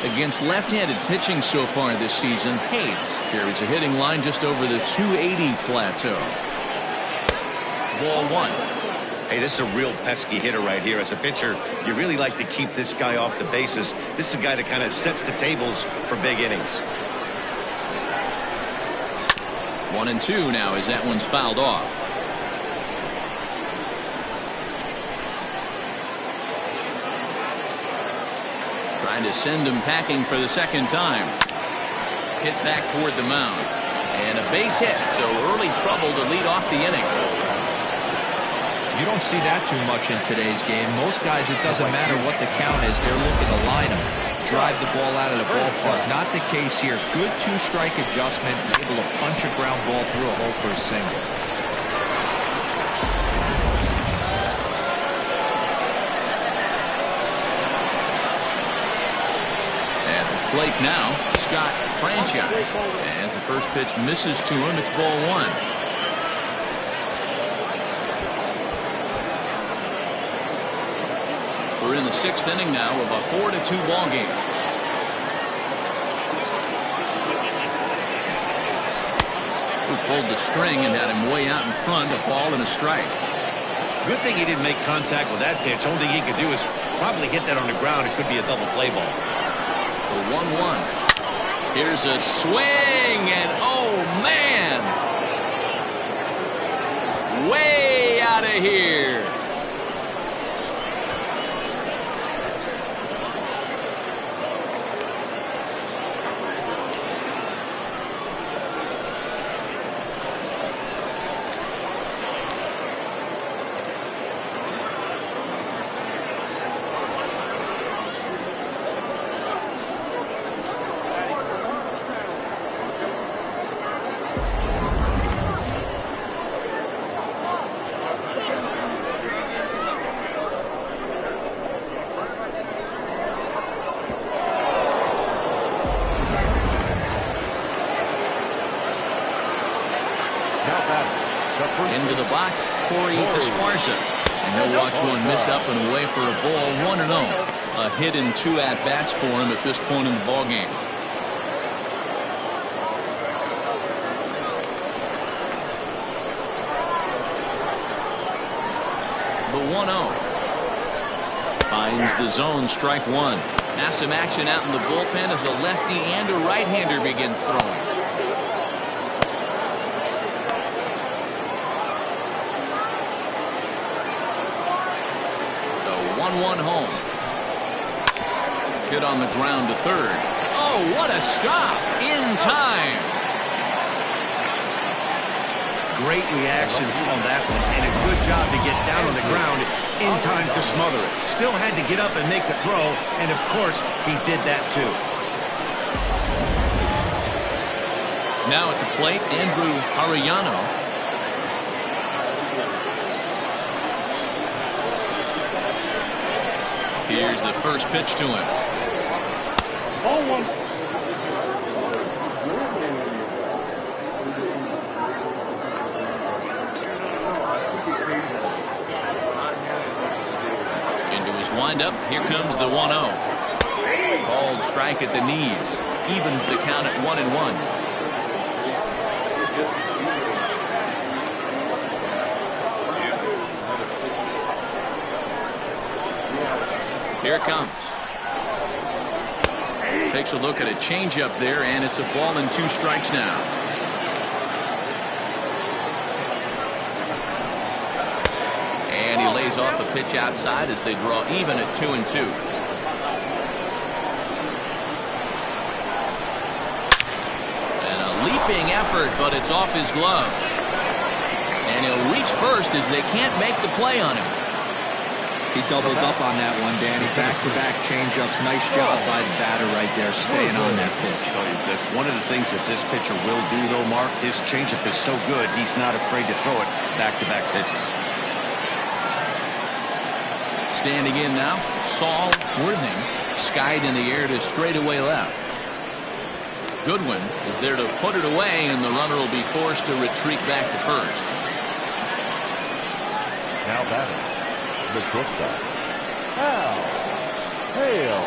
Against left-handed pitching so far this season, Hayes carries a hitting line just over the 280 plateau. Ball 1. Hey, this is a real pesky hitter right here. As a pitcher, you really like to keep this guy off the bases. This is a guy that kind of sets the tables for big innings. 1-2 now as that one's fouled off. Trying to send him packing for the second time. hit back toward the mound. And a base hit, so early trouble to lead off the inning. You don't see that too much in today's game. Most guys, it doesn't matter what the count is. They're looking to line them, drive the ball out of the ballpark. Not the case here. Good two-strike adjustment, able to punch a ground ball through a hole for a single. At the plate now, Scott Franchise. As the first pitch misses to him, it's ball one. We're in the sixth inning now of a 4-2 ball game. Who pulled the string and had him way out in front, a ball and a strike. Good thing he didn't make contact with that pitch. Only thing he could do is probably hit that on the ground. It could be a double play ball. The 1-1. Here's a swing, and oh man! Way out of here. Into the box, Corey Esparza. And he'll watch one miss up and away for a ball, 1-0. A hit and 2 at-bats for him at this point in the ballgame. The 1-0. Finds the zone, strike one. Now some action out in the bullpen as a lefty and a right-hander begin throwing. The 1-1 home. Hit on the ground to third. Oh, what a stop in time. Great reactions on that one, and a good job to get down on the ground in time to smother it. Still had to get up and make the throw, and of course, he did that too. Now at the plate, Andrew Arellano. Here's the first pitch to him. Ball one. Into his windup. Here comes the 1-0. Called strike at the knees. Evens the count at 1-1. Here it comes. Takes a look at a changeup there, and it's a ball and 2 strikes now. And he lays off a pitch outside as they draw even at 2-2. And a leaping effort, but it's off his glove. And he'll reach first as they can't make the play on him. He doubled up on that one, Danny. Back-to-back changeups. Nice job by the batter right there, staying on that pitch. That's one of the things that this pitcher will do, though, Mark. His changeup is so good, he's not afraid to throw it back-to-back pitches. Standing in now, Saul Worthing, skied in the air to straightaway left. Goodwin is there to put it away, and the runner will be forced to retreat back to first. Now batting, the shortstop, Hal Hale.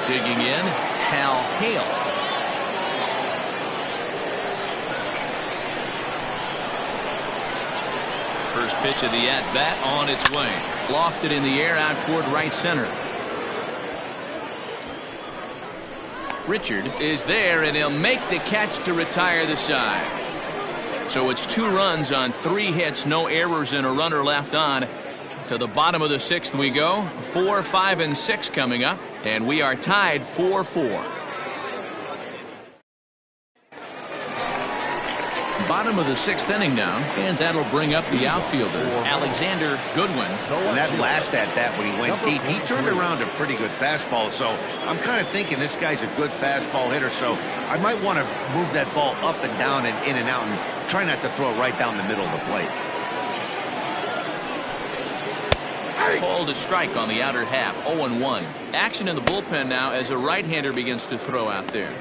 Digging in, Hal Hale. First pitch of the at-bat on its way. Lofted in the air out toward right center. Richard is there, and he'll make the catch to retire the side. So it's 2 runs on 3 hits, no errors, and a runner left on. To the bottom of the 6th we go. 4, 5, and 6 coming up, and we are tied 4-4. bottom of the 6th inning now, and that'll bring up the outfielder, Alexander Goodwin. And that last at-bat when he went deep, he turned around a pretty good fastball. So I'm kind of thinking this guy's a good fastball hitter. So I might want to move that ball up and down and in and out and try not to throw it right down the middle of the plate. Called a strike on the outer half, 0-1. Action in the bullpen now as a right-hander begins to throw out there.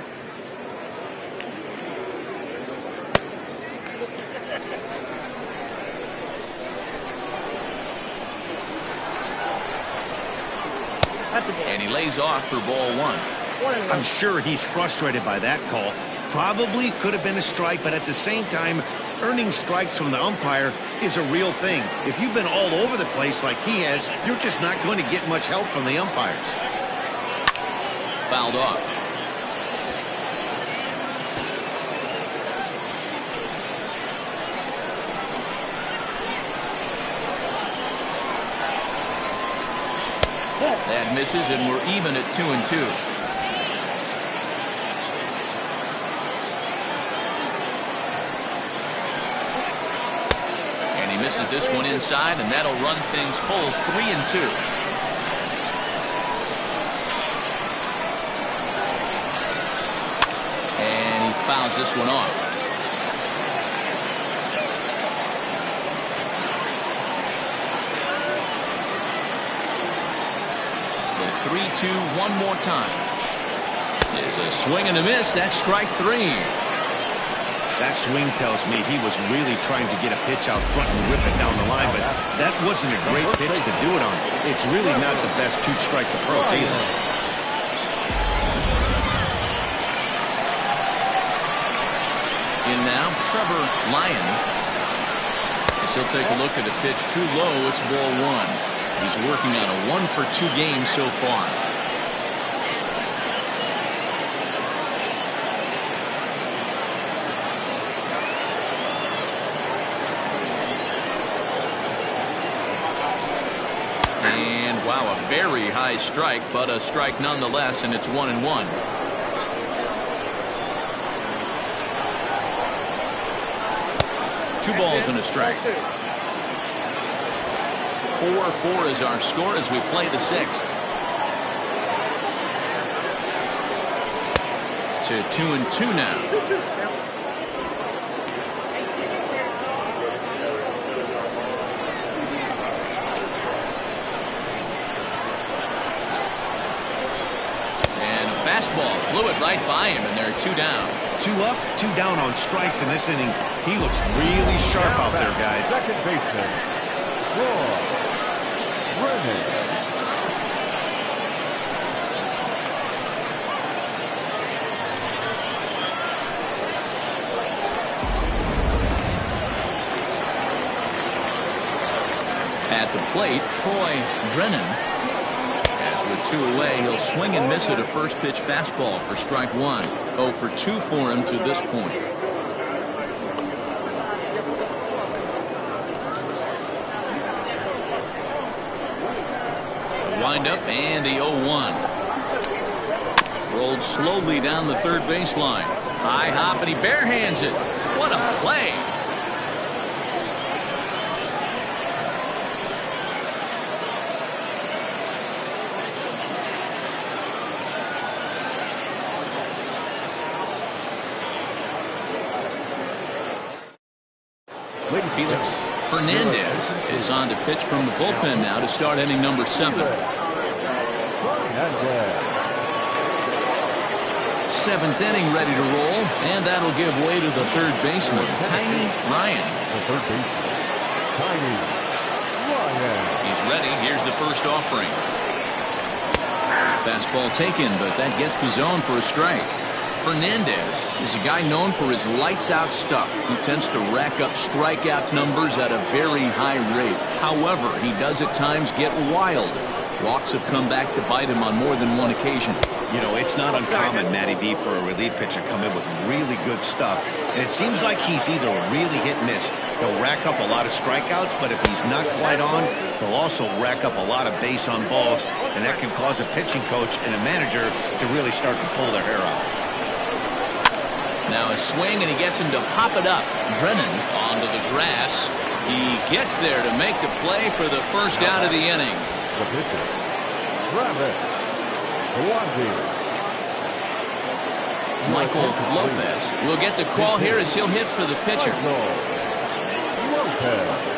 And he lays off for ball 1. I'm sure he's frustrated by that call. Probably could have been a strike, but at the same time, earning strikes from the umpire is a real thing. If you've been all over the place like he has, you're just not going to get much help from the umpires. Fouled off. That misses, and we're even at 2-2. And he misses this one inside, and that'll run things full 3-2. And he fouls this one off. The 3-2 one more time. It's a swing and a miss. That's strike 3. That swing tells me he was really trying to get a pitch out front and whip it down the line, but that wasn't a great pitch to do it on. It's really not the best two-strike approach either. In now, Trevor Lyon. As he'll take a look at a pitch too low. It's ball 1. He's working on a 1-for-2 game so far. And wow, a very high strike, but a strike nonetheless, and it's 1-1. Two balls and a strike. 4-4 is our score as we play the 6th. To 2-2 now. And a fastball blew it right by him, and they're 2 down. 2 up, 2 down on strikes in this inning. He looks really sharp out there, guys. Second baseman, Roy Brennan. At the plate, Troy Drennan. As with 2 away, he'll swing and miss at a first pitch fastball for strike 1. 0-for-2 for him to this point. Wind up and the 0-1. Rolled slowly down the third baseline. High hop, and he barehands it. What a play. Felix Fernandez is on to pitch from the bullpen now to start inning number 7. 7th inning ready to roll, and that'll give way to the third baseman, Tiny Ryan. The third baseman, Tiny Ryan. He's ready. Here's the first offering. Fastball taken, but that gets the zone for a strike. Fernandez is a guy known for his lights-out stuff. He tends to rack up strikeout numbers at a very high rate. However, he does at times get wild. Walks have come back to bite him on more than one occasion. You know, it's not uncommon, Matty V, for a relief pitcher to come in with really good stuff. And it seems like he's either really hit and miss. He'll rack up a lot of strikeouts, but if he's not quite on, he'll also rack up a lot of base on balls. And that can cause a pitching coach and a manager to really start to pull their hair out. Now a swing, and he gets him to pop it up. Drennan onto the grass. He gets there to make the play for the first out of the inning. The pitcher, Travis Blondie. Michael Lopez will get the call here as he'll hit for the pitcher. Lopez.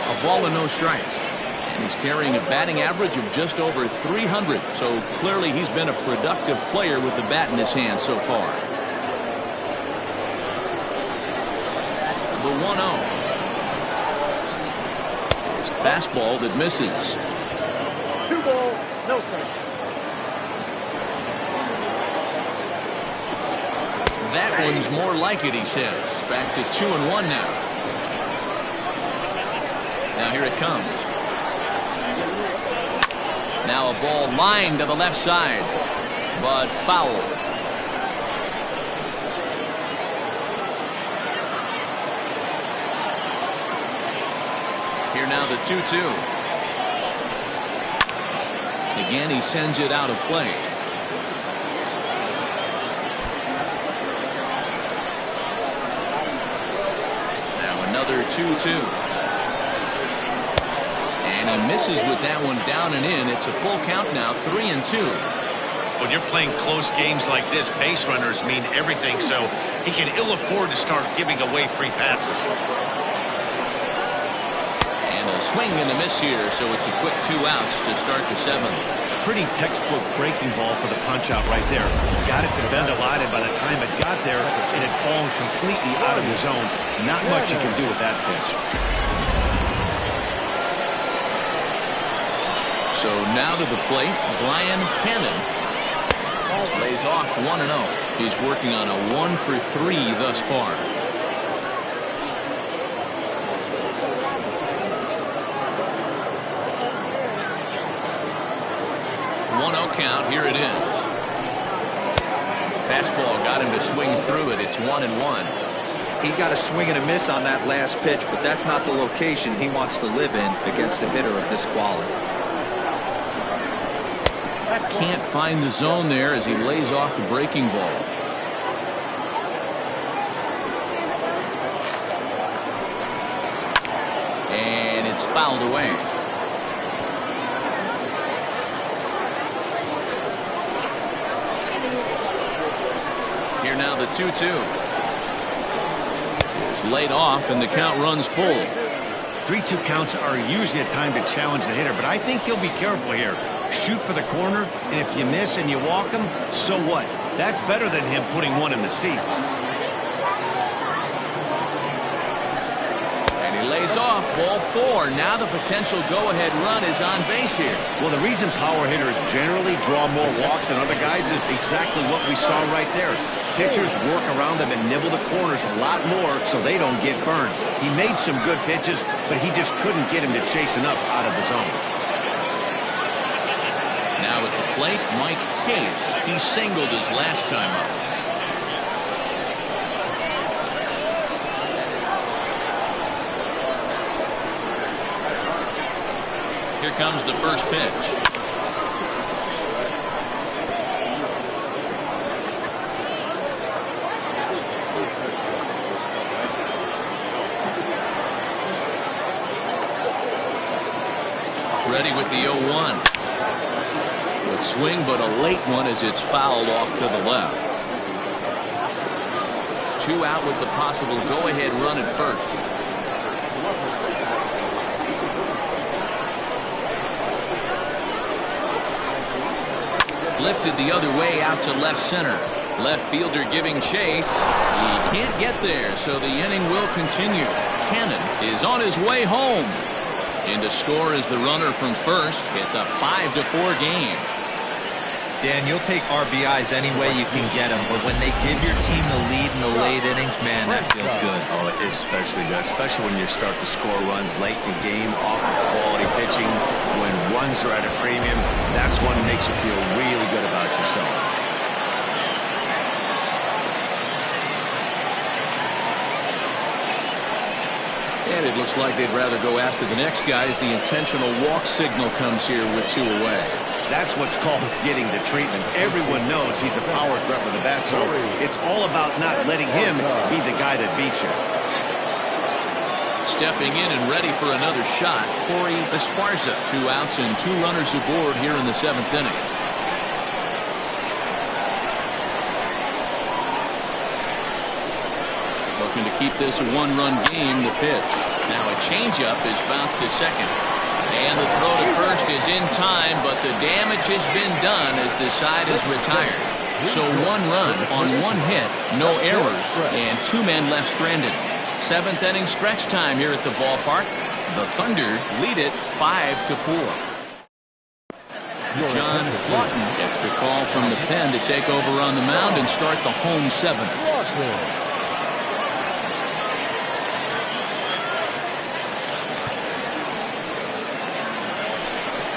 A ball and no strikes. And he's carrying a batting average of just over 300. So clearly he's been a productive player with the bat in his hand so far. The 1-0. It's a fastball that misses. 2 balls, no strikes. That one's more like it, he says. Back to 2-1 now. Now here it comes. Now a ball lined to the left side, but foul. Here now the 2-2. Again, he sends it out of play. Now another 2-2. And he misses with that one down and in. It's a full count now, 3-2. When you're playing close games like this, base runners mean everything, so he can ill afford to start giving away free passes. And a swing and a miss here, so it's a quick 2 outs to start the 7th. Pretty textbook breaking ball for the punch out right there. Got it to bend a lot, and by the time it got there, it had fallen completely out of the zone. Not much you can do with that pitch. So now to the plate, Brian Cannon lays off 1-0. He's working on a 1 for 3 thus far. 1-0 count. Here it is. Fastball got him to swing through it. It's 1-1. He got a swing and a miss on that last pitch, but that's not the location he wants to live in against a hitter of this quality. Can't find the zone there as he lays off the breaking ball. And it's fouled away. Here now the 2-2. It's laid off and the count runs full. 3-2 counts are usually a time to challenge the hitter, but I think he'll be careful here. Shoot for the corner, and if you miss and you walk him, so what? That's better than him putting one in the seats. And he lays off, ball 4. Now the potential go-ahead run is on base here. Well, the reason power hitters generally draw more walks than other guys is exactly what we saw right there. Pitchers work around them and nibble the corners a lot more so they don't get burned. He made some good pitches, but he just couldn't get him to chasing up out of the zone. Now at the plate, Mike Hayes. He singled his last time up. Here comes the first pitch. Ready with the 0-1. Good swing, but a late one as it's fouled off to the left. 2 out with the possible go-ahead run at first. Lifted the other way out to left center. Left fielder giving chase. He can't get there, so the inning will continue. Cannon is on his way home. And to score is the runner from first. It's a 5-4 game. Dan, you'll take RBIs any way you can get them, but when they give your team the lead in the late innings, man, that feels good. Oh, it especially does, especially when you start to score runs late in the game off of quality pitching. When runs are at a premium, that's what makes you feel really good about yourself. instead, it looks like they'd rather go after the next guy as the intentional walk signal comes here with 2 away. That's what's called getting the treatment. Everyone knows he's a power threat with the bat, so it's all about not letting him be the guy that beats you. Stepping in and ready for another shot, Corey Esparza. 2 outs and 2 runners aboard here in the 7th inning. Looking to keep this a 1-run game. The pitch. Now a changeup is bounced to second. And the throw to first is in time, but the damage has been done as the side is retired. So 1 run on 1 hit, no errors, and 2 men left stranded. 7th inning stretch time here at the ballpark. The Thunder lead it 5-4. John Lawton gets the call from the pen to take over on the mound and start the home 7th.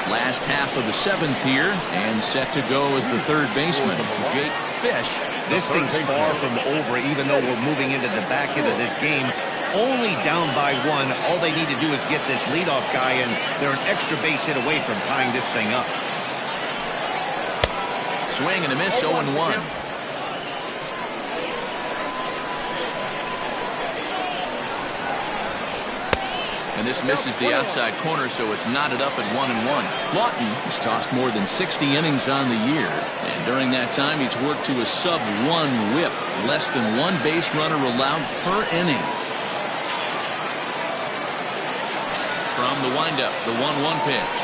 Last half of the 7th here, and set to go as the 3rd baseman, Jake Fish. This thing's far from over, even though we're moving into the back end of this game. Only down by 1. All they need to do is get this leadoff guy, and they're an extra base hit away from tying this thing up. Swing and a miss, 0-1. And this misses the outside corner, so it's knotted up at 1-1. Lawton has tossed more than 60 innings on the year, and during that time he's worked to a sub-1 whip, less than 1 base runner allowed per inning. From the windup, the 1-1 pitch.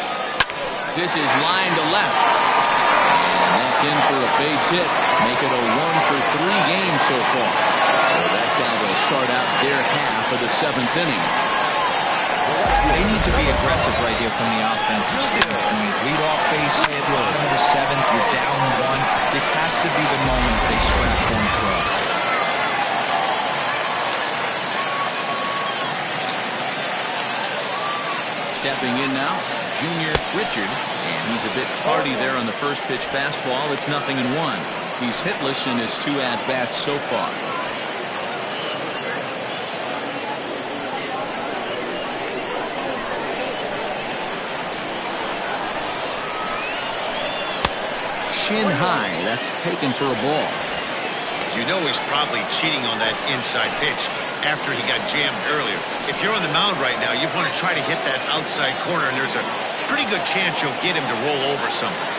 This is line to left, and that's in for a base hit. Make it a 1 for 3 games so far. So that's how they'll start out their half of the 7th inning. They need to be aggressive right here from the offensive standpoint. Lead off base hit, bottom of the 7th, you're down 1. This has to be the moment they scratch 1 cross. Stepping in now, Junior Richard, and he's a bit tardy there on the first pitch fastball. It's 0-1. He's hitless in his 2 at-bats so far. Shin high, that's taken for a ball. You know he's probably cheating on that inside pitch after he got jammed earlier. If you're on the mound right now, you want to try to hit that outside corner, and there's a pretty good chance you'll get him to roll over something.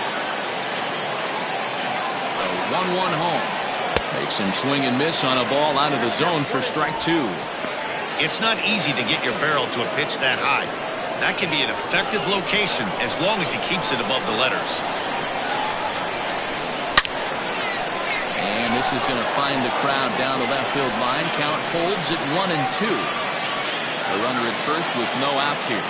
The 1-1 home. Makes him swing and miss on a ball out of the zone for strike 2. It's not easy to get your barrel to a pitch that high. That can be an effective location as long as he keeps it above the letters. And this is going to find the crowd down the left field line. Count holds at 1-2. The runner at first with no outs here.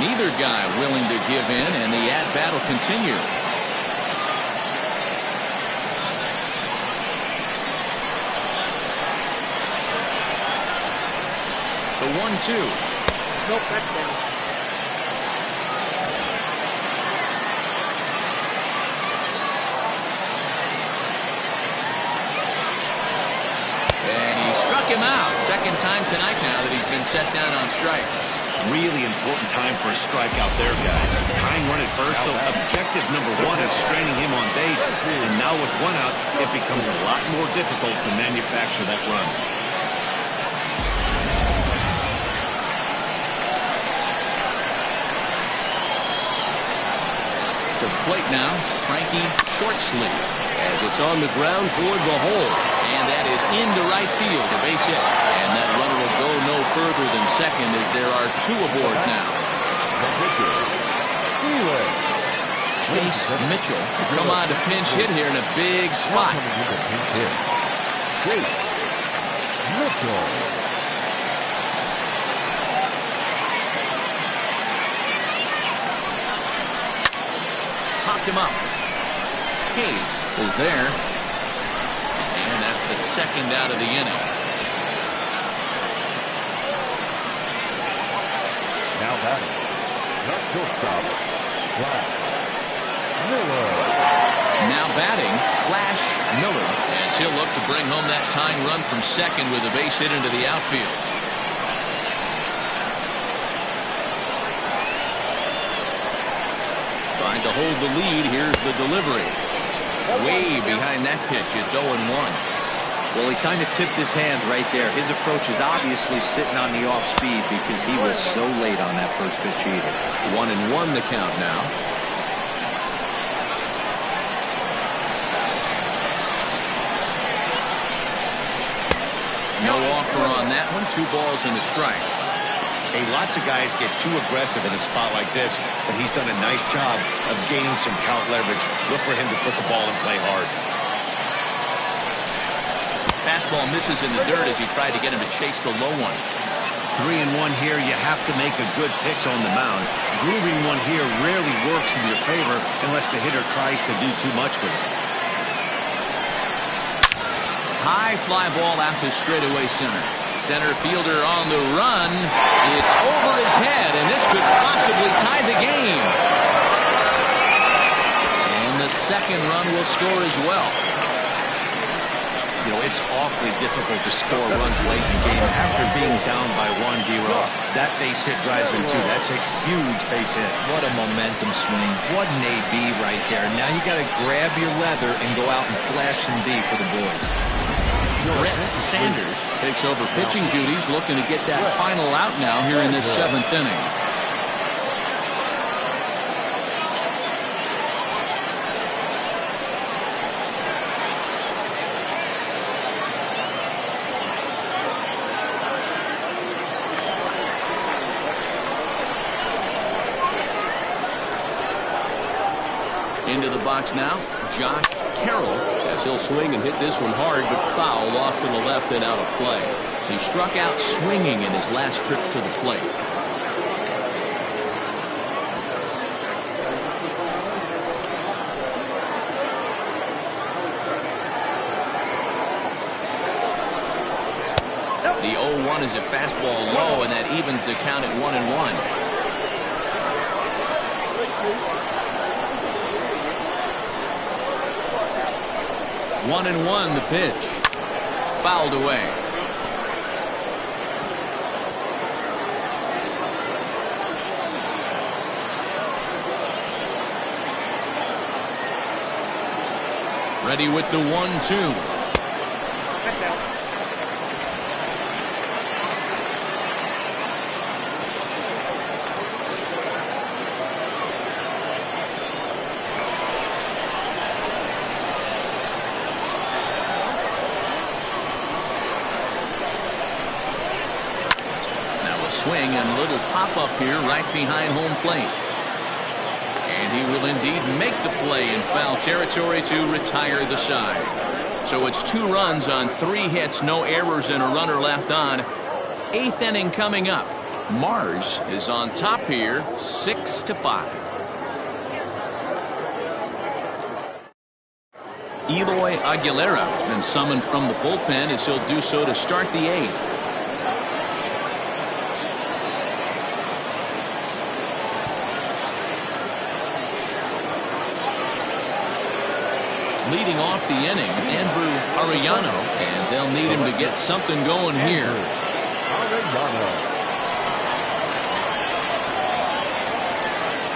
Neither guy willing to give in, and the at-bat will continue. The 1-2. Nope, that's down. Him out. Second time tonight now that he's been set down on strikes. Really important time for a strikeout there, guys. Tying run at first, so objective number 1 is stranding him on base. And now with 1 out, it becomes a lot more difficult to manufacture that run. To the plate now, Frankie Shortsleeve, as it's on the ground toward the hole. And that is into right field, a base hit. And that runner will go no further than second as there are 2 aboard now. Chase Mitchell come on to pinch hit here in a big spot. Popped him up. Hayes is there. And that's the second out of the inning. Now batting. Not shortstop. Flash Miller. Now batting, Flash Miller, as as he'll look to bring home that tying run from second with a base hit into the outfield. Trying to hold the lead. Here's the delivery. Way behind that pitch. It's 0-1. Well, he kind of tipped his hand right there. His approach is obviously sitting on the off speed because he was so late on that first pitch either. 1-1 the count now. No offer on that one. 2 balls and a strike. Hey, lots of guys get too aggressive in a spot like this, but he's done a nice job of gaining some count leverage. Look for him to put the ball and play hard. Fastball misses in the dirt as he tried to get him to chase the low one. 3-1 here. You have to make a good pitch on the mound. Grooving one here rarely works in your favor unless the hitter tries to do too much with it. High fly ball out to straightaway center. Center fielder on the run. It's over his head, and this could possibly tie the game. And the second run will score as well. You know, it's awfully difficult to score runs late in the game after being down by 1, D-Row. That base hit drives in 2. That's a huge base hit. What a momentum swing. What an AB right there. Now you got to grab your leather and go out and flash some D for the boys. Brett Sanders takes over pitching duties, looking to get that final out now here in this 7th inning. Into the box now, Josh Carroll, as he'll swing and hit this one hard, but foul off to the left and out of play. He struck out swinging in his last trip to the plate. The 0-1 is a fastball low, and that evens the count at 1-1. 1-1 the pitch. Fouled away. Ready with the 1-2. Swing and a little pop-up here right behind home plate. And he will indeed make the play in foul territory to retire the side. So it's 2 runs on 3 hits, no errors, and a runner left on. 8th inning coming up. Mars is on top here, 6-5. Eloy Aguilera has been summoned from the bullpen as he'll do so to start the 8th. Leading off the inning, Andrew Arellano, and they'll need him to get something going here.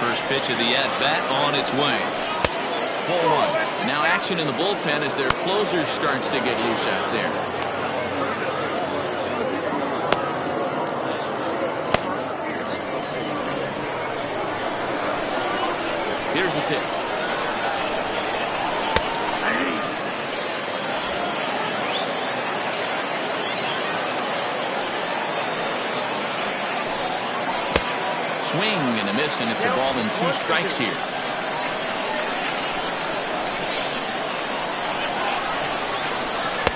First pitch of the at-bat on its way. 4-1. Now action in the bullpen as their closer starts to get loose out there. Here's the pitch. Swing and a miss, and it's a ball and 2 strikes here.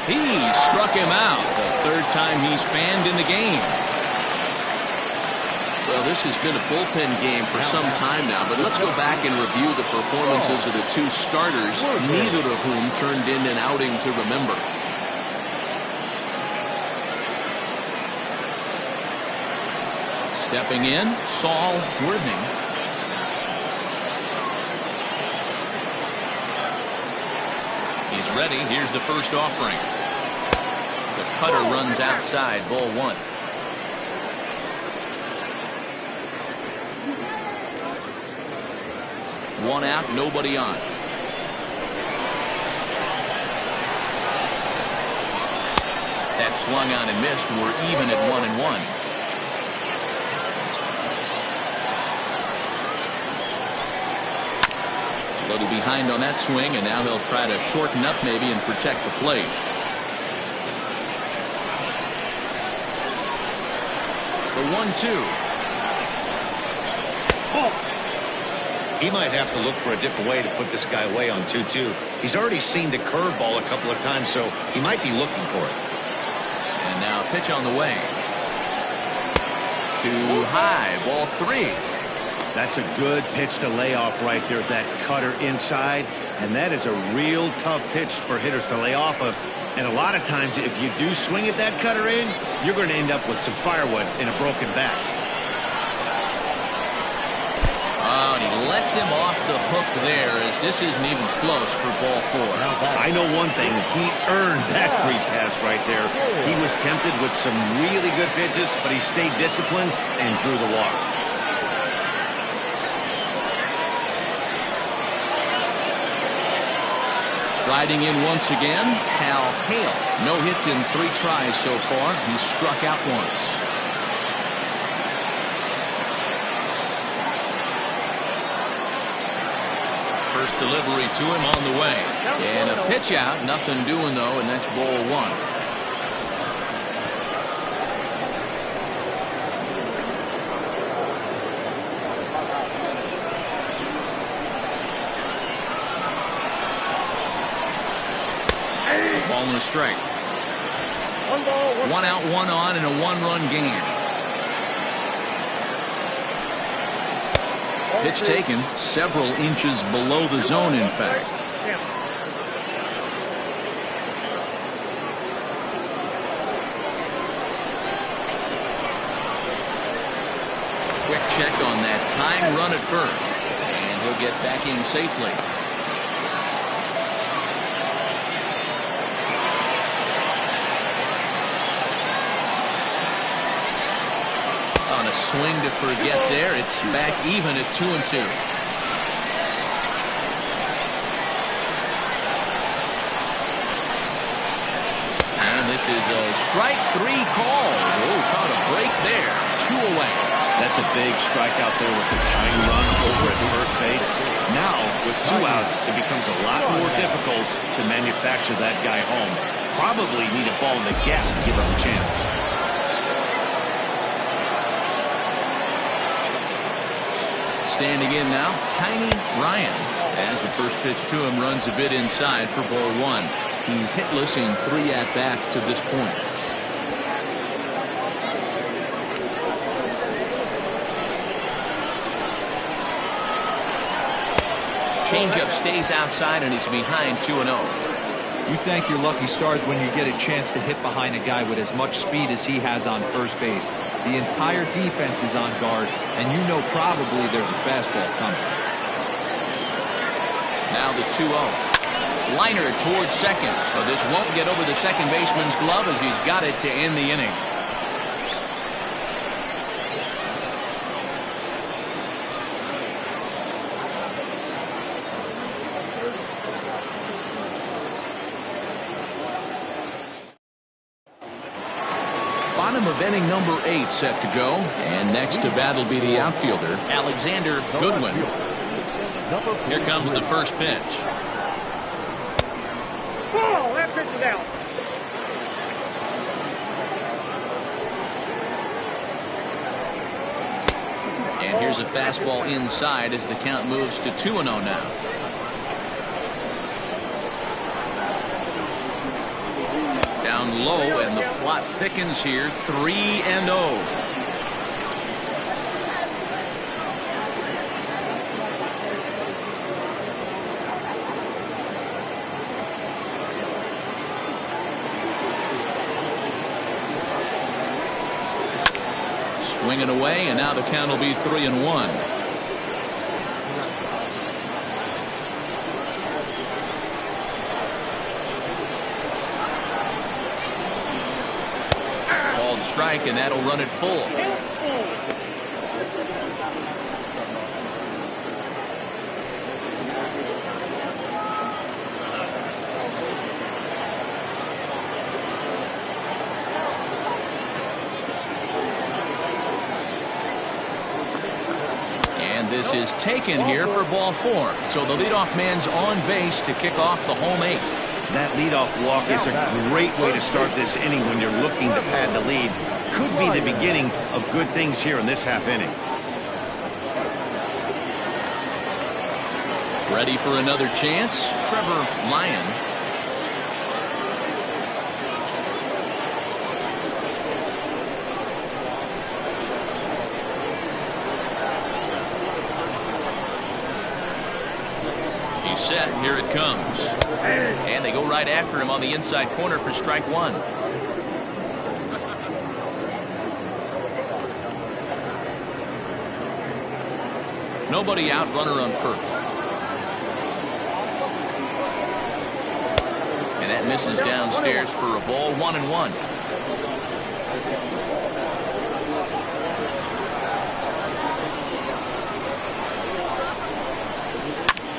He struck him out. The 3rd time he's fanned in the game. Well, this has been a bullpen game for some time now, but let's go back and review the performances of the 2 starters, neither of whom turned in an outing to remember. Stepping in, Saul Worthing. He's ready. Here's the first offering. The cutter runs outside, ball 1. One out, nobody on. That swung on and missed. We're even at 1-1. A little behind on that swing, and now he'll try to shorten up maybe and protect the plate. The 1-2. He might have to look for a different way to put this guy away on 2-2. He's already seen the curveball a couple of times, so he might be looking for it. And now a pitch on the way. Too high, ball 3. That's a good pitch to lay off right there, that cutter inside. And that is a real tough pitch for hitters to lay off of. And a lot of times, if you do swing at that cutter in, you're going to end up with some firewood and a broken back. Oh, and he lets him off the hook there, as this isn't even close for ball 4. I know one thing. He earned that free pass right there. He was tempted with some really good pitches, but he stayed disciplined and drew the walk. Riding in once again, Hal Hale. No hits in 3 tries so far. He's struck out once. First delivery to him on the way. And a pitch out. Nothing doing, though, and that's ball 1. Ball and a strike. 1 ball, 1 out, 1 on, and a 1-run game. Pitch taken several inches below the zone, in fact. Quick check on that tying run at first. And he'll get back in safely. On a swing to forget there. It's back even at 2-2. And this is a strike 3 call. Oh, caught a break there. 2 away. That's a big strike out there with the tying run over at first base. Now, with 2 outs, it becomes a lot more difficult to manufacture that guy home. Probably need a ball in the gap to give him a chance. Standing in now, Tiny Ryan. As the first pitch to him runs a bit inside for ball 1. He's hitless in 3 at-bats to this point. Changeup stays outside, and he's behind 2-0. You thank your lucky stars when you get a chance to hit behind a guy with as much speed as he has on first base. The entire defense is on guard, and you know probably there's a fastball coming. Now the 2-0. Liner towards second. But this won't get over the second baseman's glove, as he's got it to end the inning. Bottom of inning number 8 set to go. And next to bat will be the outfielder, Alexander Goodwin. Here comes the first pitch. Ball, that pitch is out. And here's a fastball inside as the count moves to 2-0 now. Down low, and the plot thickens here. 3-0. Swinging away, and now the count will be 3-1. strike, and that'll run it full. This is taken here for ball 4. So the leadoff man's on base to kick off the home 8th. That leadoff walk is a great way to start this inning when you're looking to pad the lead. Could be the beginning of good things here in this half inning. Ready for another chance? Trevor Lyon. Set. Here it comes. And they go right after him on the inside corner for strike 1. Nobody out, runner on first. And that misses downstairs for a ball, 1-1.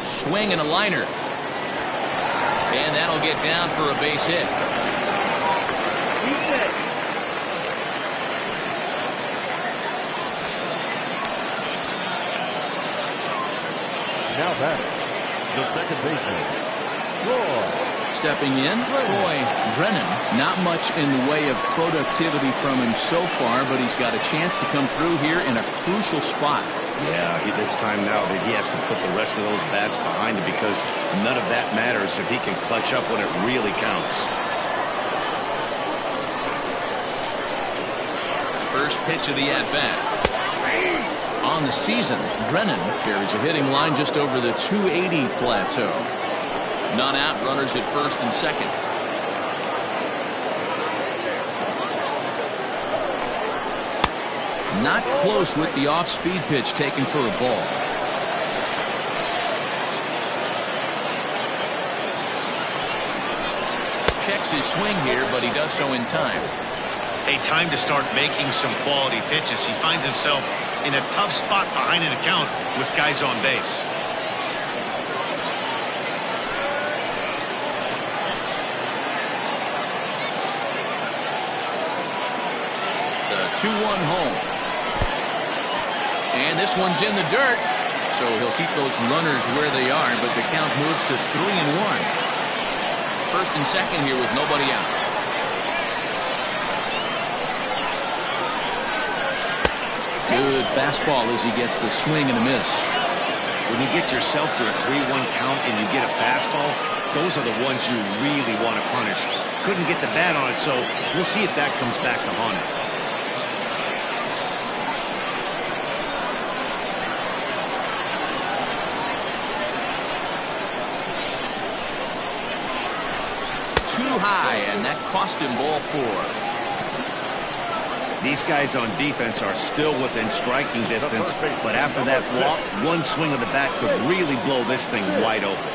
Swing and a liner. And that'll get down for a base hit. Now back, the second baseman, Roy. Stepping in, Roy Drennan. Not much in the way of productivity from him so far, but he's got a chance to come through here in a crucial spot. Yeah, it's time now that he has to put the rest of those bats behind him, because none of that matters if he can clutch up when it really counts. First pitch of the at-bat. On the season, Drennan carries a hitting line just over the 280 plateau. None out, runners at first and second. Not close with the off-speed pitch taken for a ball. Checks his swing here, but he does so in time. A time to start making some quality pitches. He finds himself in a tough spot behind an account with guys on base. The 2-1 home. And this one's in the dirt, so he'll keep those runners where they are, but the count moves to 3-1. First and second here with nobody out. Good fastball as he gets the swing and a miss. When you get yourself to a 3-1 count and you get a fastball, those are the ones you really want to punish. Couldn't get the bat on it, so we'll see if that comes back to haunt him. Too high, and that cost him ball 4. These guys on defense are still within striking distance, but after that walk, one swing of the bat could really blow this thing wide open.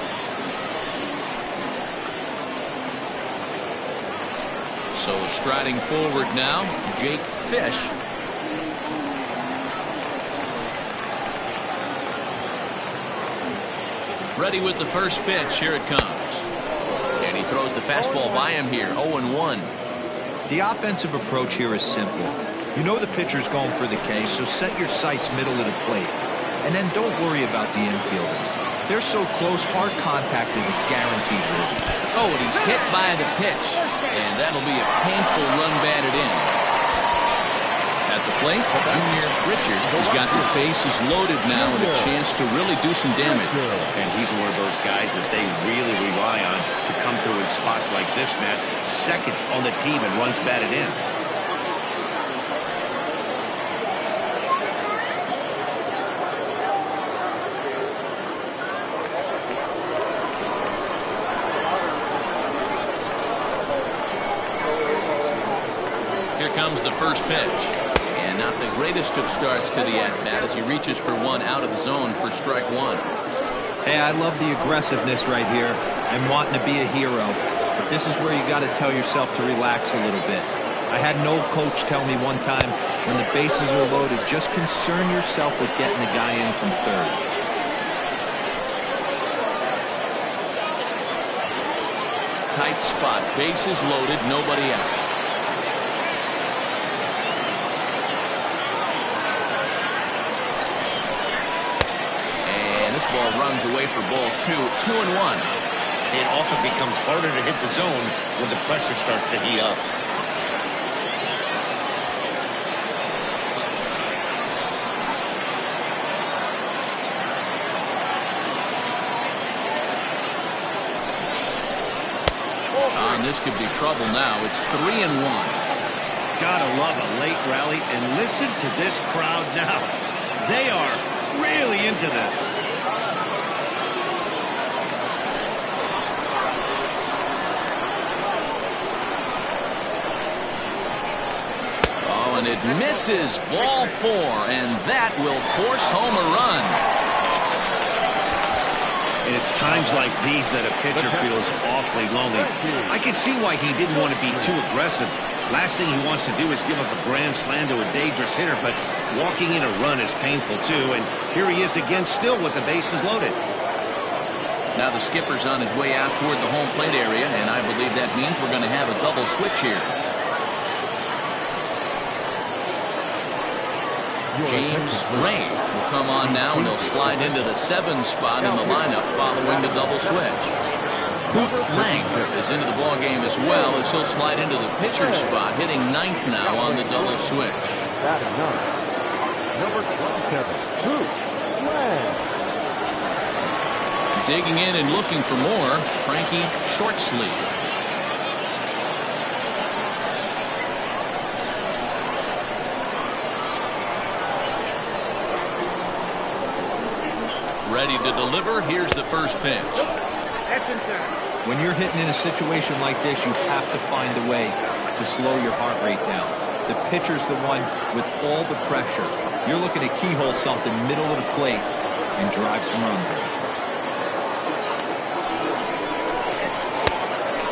So striding forward now, Jake Fish. Ready with the first pitch. Here it comes. And he throws the fastball by him here, 0-1. The offensive approach here is simple. You know the pitcher's going for the K, so set your sights middle of the plate. And then don't worry about the infielders. They're so close, hard contact is a guaranteed win. Oh, and he's hit by the pitch. And that'll be a painful run batted in. At the plate, Junior Richard has got the bases loaded now and a chance to really do some damage. And he's one of those guys that they really rely on to come through in spots like this, Matt. Second on the team and runs batted in. Here comes the first pitch. And not the greatest of starts to the at-bat as he reaches for one out of the zone for strike 1. Hey, I love the aggressiveness right here and wanting to be a hero. But this is where you got to tell yourself to relax a little bit. I had an old coach tell me one time, when the bases are loaded, just concern yourself with getting the guy in from third. Tight spot. Bases loaded. Nobody out. And this ball runs away for ball 2. 2-1. It often becomes harder to hit the zone when the pressure starts to heat up. And this could be trouble now. It's 3-1. Gotta love a late rally, and listen to this crowd now. They are really into this. Oh, and it misses. Ball 4, and that will force home a run. And it's times like these that a pitcher feels awfully lonely. I can see why he didn't want to be too aggressive. Last thing he wants to do is give up a grand slam to a dangerous hitter, but walking in a run is painful too. And here he is again, still with the bases loaded. Now the skipper's on his way out toward the home plate area, and I believe that means we're going to have a double switch here. James Ray will come on now, and he'll slide into the 7 spot in the lineup following the double switch. Hoop Lang is into the ballgame as well, as he'll slide into the pitcher spot, hitting 9th now on the double switch. Batting 9, number 27, Hoop Lang. Digging in and looking for more, Frankie Shortsleeve. Ready to deliver. Here's the first pitch. When you're hitting in a situation like this, you have to find a way to slow your heart rate down. The pitcher's the one with all the pressure. You're looking to keyhole something middle of the plate and drive some runs in.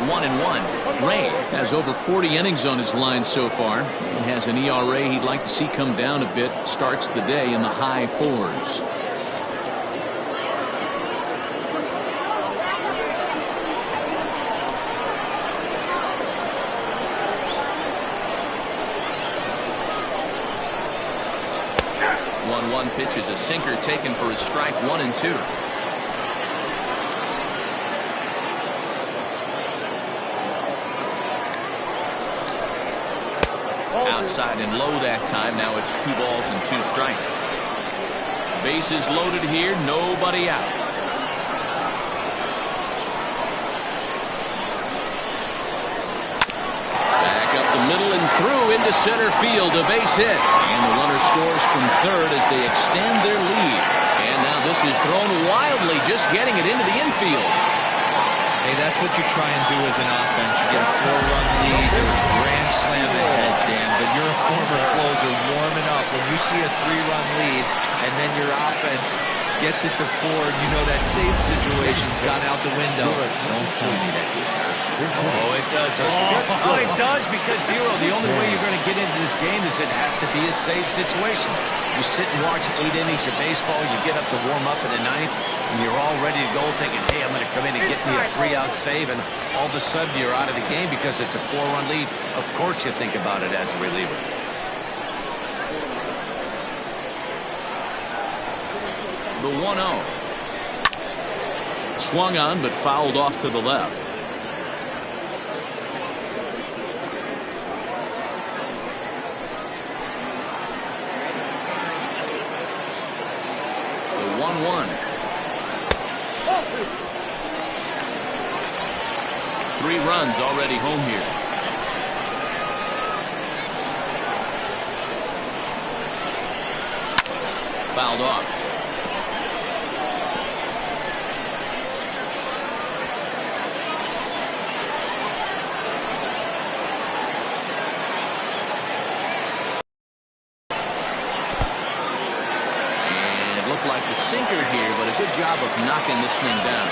1-1. Ray has over 40 innings on his line so far and has an ERA he'd like to see come down a bit. Starts the day in the high 4s. One pitch is a sinker taken for a strike. 1-2. Outside and low that time. Now it's 2 balls and 2 strikes. Bases loaded here. Nobody out. Back up the middle and through into center field. A base hit. And the runner scores from third as they extend their lead. And now this is thrown wildly, just getting it into the infield. Hey, that's what you try and do as an offense. You get a 4-run lead, grand slam ahead, Dan. But you're a former closer warming up. When you see a 3-run lead and then your offense gets it to 4, you know that save situation's gone out the window. Don't tell me that. Oh, it does. Oh, it does, because, Bureau, the only way you're going to get into this game is it has to be a save situation. You sit and watch 8 innings of baseball, you get up to warm up in the 9th, and you're all ready to go thinking, hey, I'm going to come in and get me a 3-out save, and all of a sudden you're out of the game because it's a 4-run lead. Of course you think about it as a reliever. The 1-0. Swung on, but fouled off to the left. The 1-1. 3 runs already home here. Fouled off. Like the sinker here, but a good job of knocking this thing down.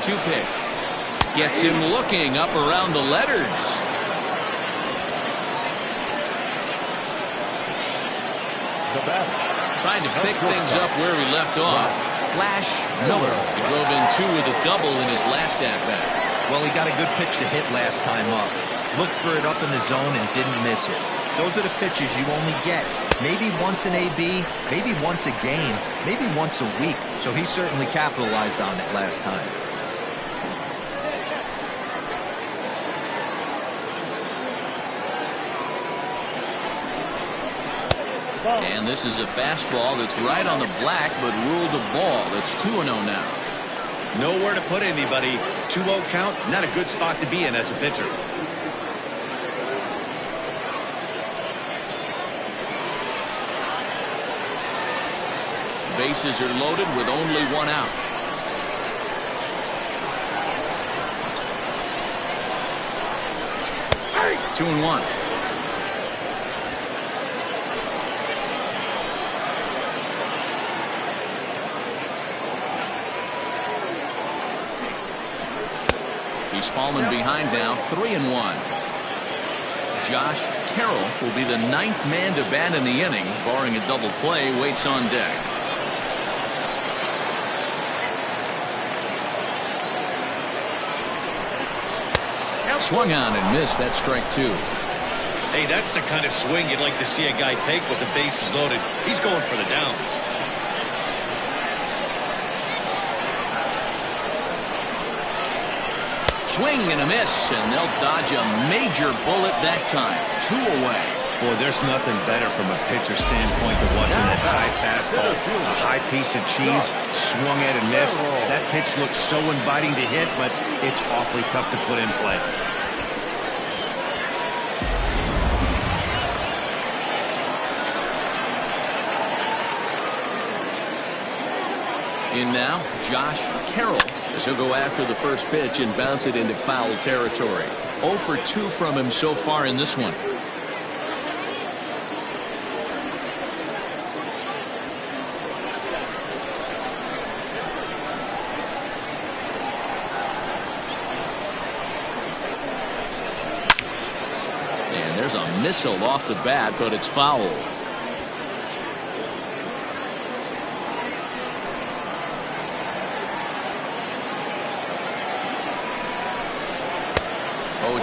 2 pitch. Gets him looking up around the letters. The batter. Trying to pick things up where he left off. Flash Miller. He drove in 2 with a double in his last at-bat. Well, he got a good pitch to hit last time up. Looked for it up in the zone and didn't miss it. Those are the pitches you only get. Maybe once an AB, maybe once a game, maybe once a week. So he certainly capitalized on it last time. And this is a fastball that's right on the black, but ruled a ball. It's 2-0 now. Nowhere to put anybody. 2-0 count, not a good spot to be in as a pitcher. Bases are loaded with only 1 out. Hey! 2-1. He's fallen behind now, 3-1. Josh Carroll will be the 9th man to bat in the inning. Barring a double play, waits on deck. Swung on and missed. That's strike 2. Hey, that's the kind of swing you'd like to see a guy take with the bases loaded. He's going for the downs. Swing and a miss, and they'll dodge a major bullet that time. 2 away. Boy, there's nothing better from a pitcher standpoint than watching that high fastball. A high piece of cheese, swung at and missed. That pitch looks so inviting to hit, but it's awfully tough to put in play. In now, Josh Carroll. As he'll go after the first pitch and bounce it into foul territory. 0 for 2 from him so far in this one. And there's a missile off the bat, but it's foul.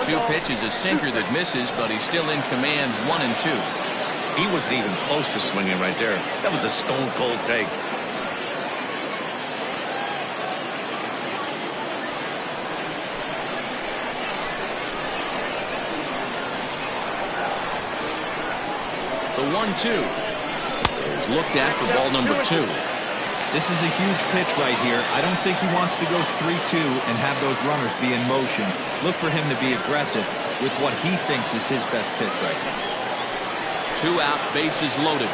Two pitches, a sinker that misses, but he's still in command. 1-2. He wasn't even close to swinging right there. That was a stone cold take. The 1-2 is looked at for ball number 2. This is a huge pitch right here. I don't think he wants to go 3-2 and have those runners be in motion. Look for him to be aggressive with what he thinks is his best pitch right now. 2 out, bases loaded.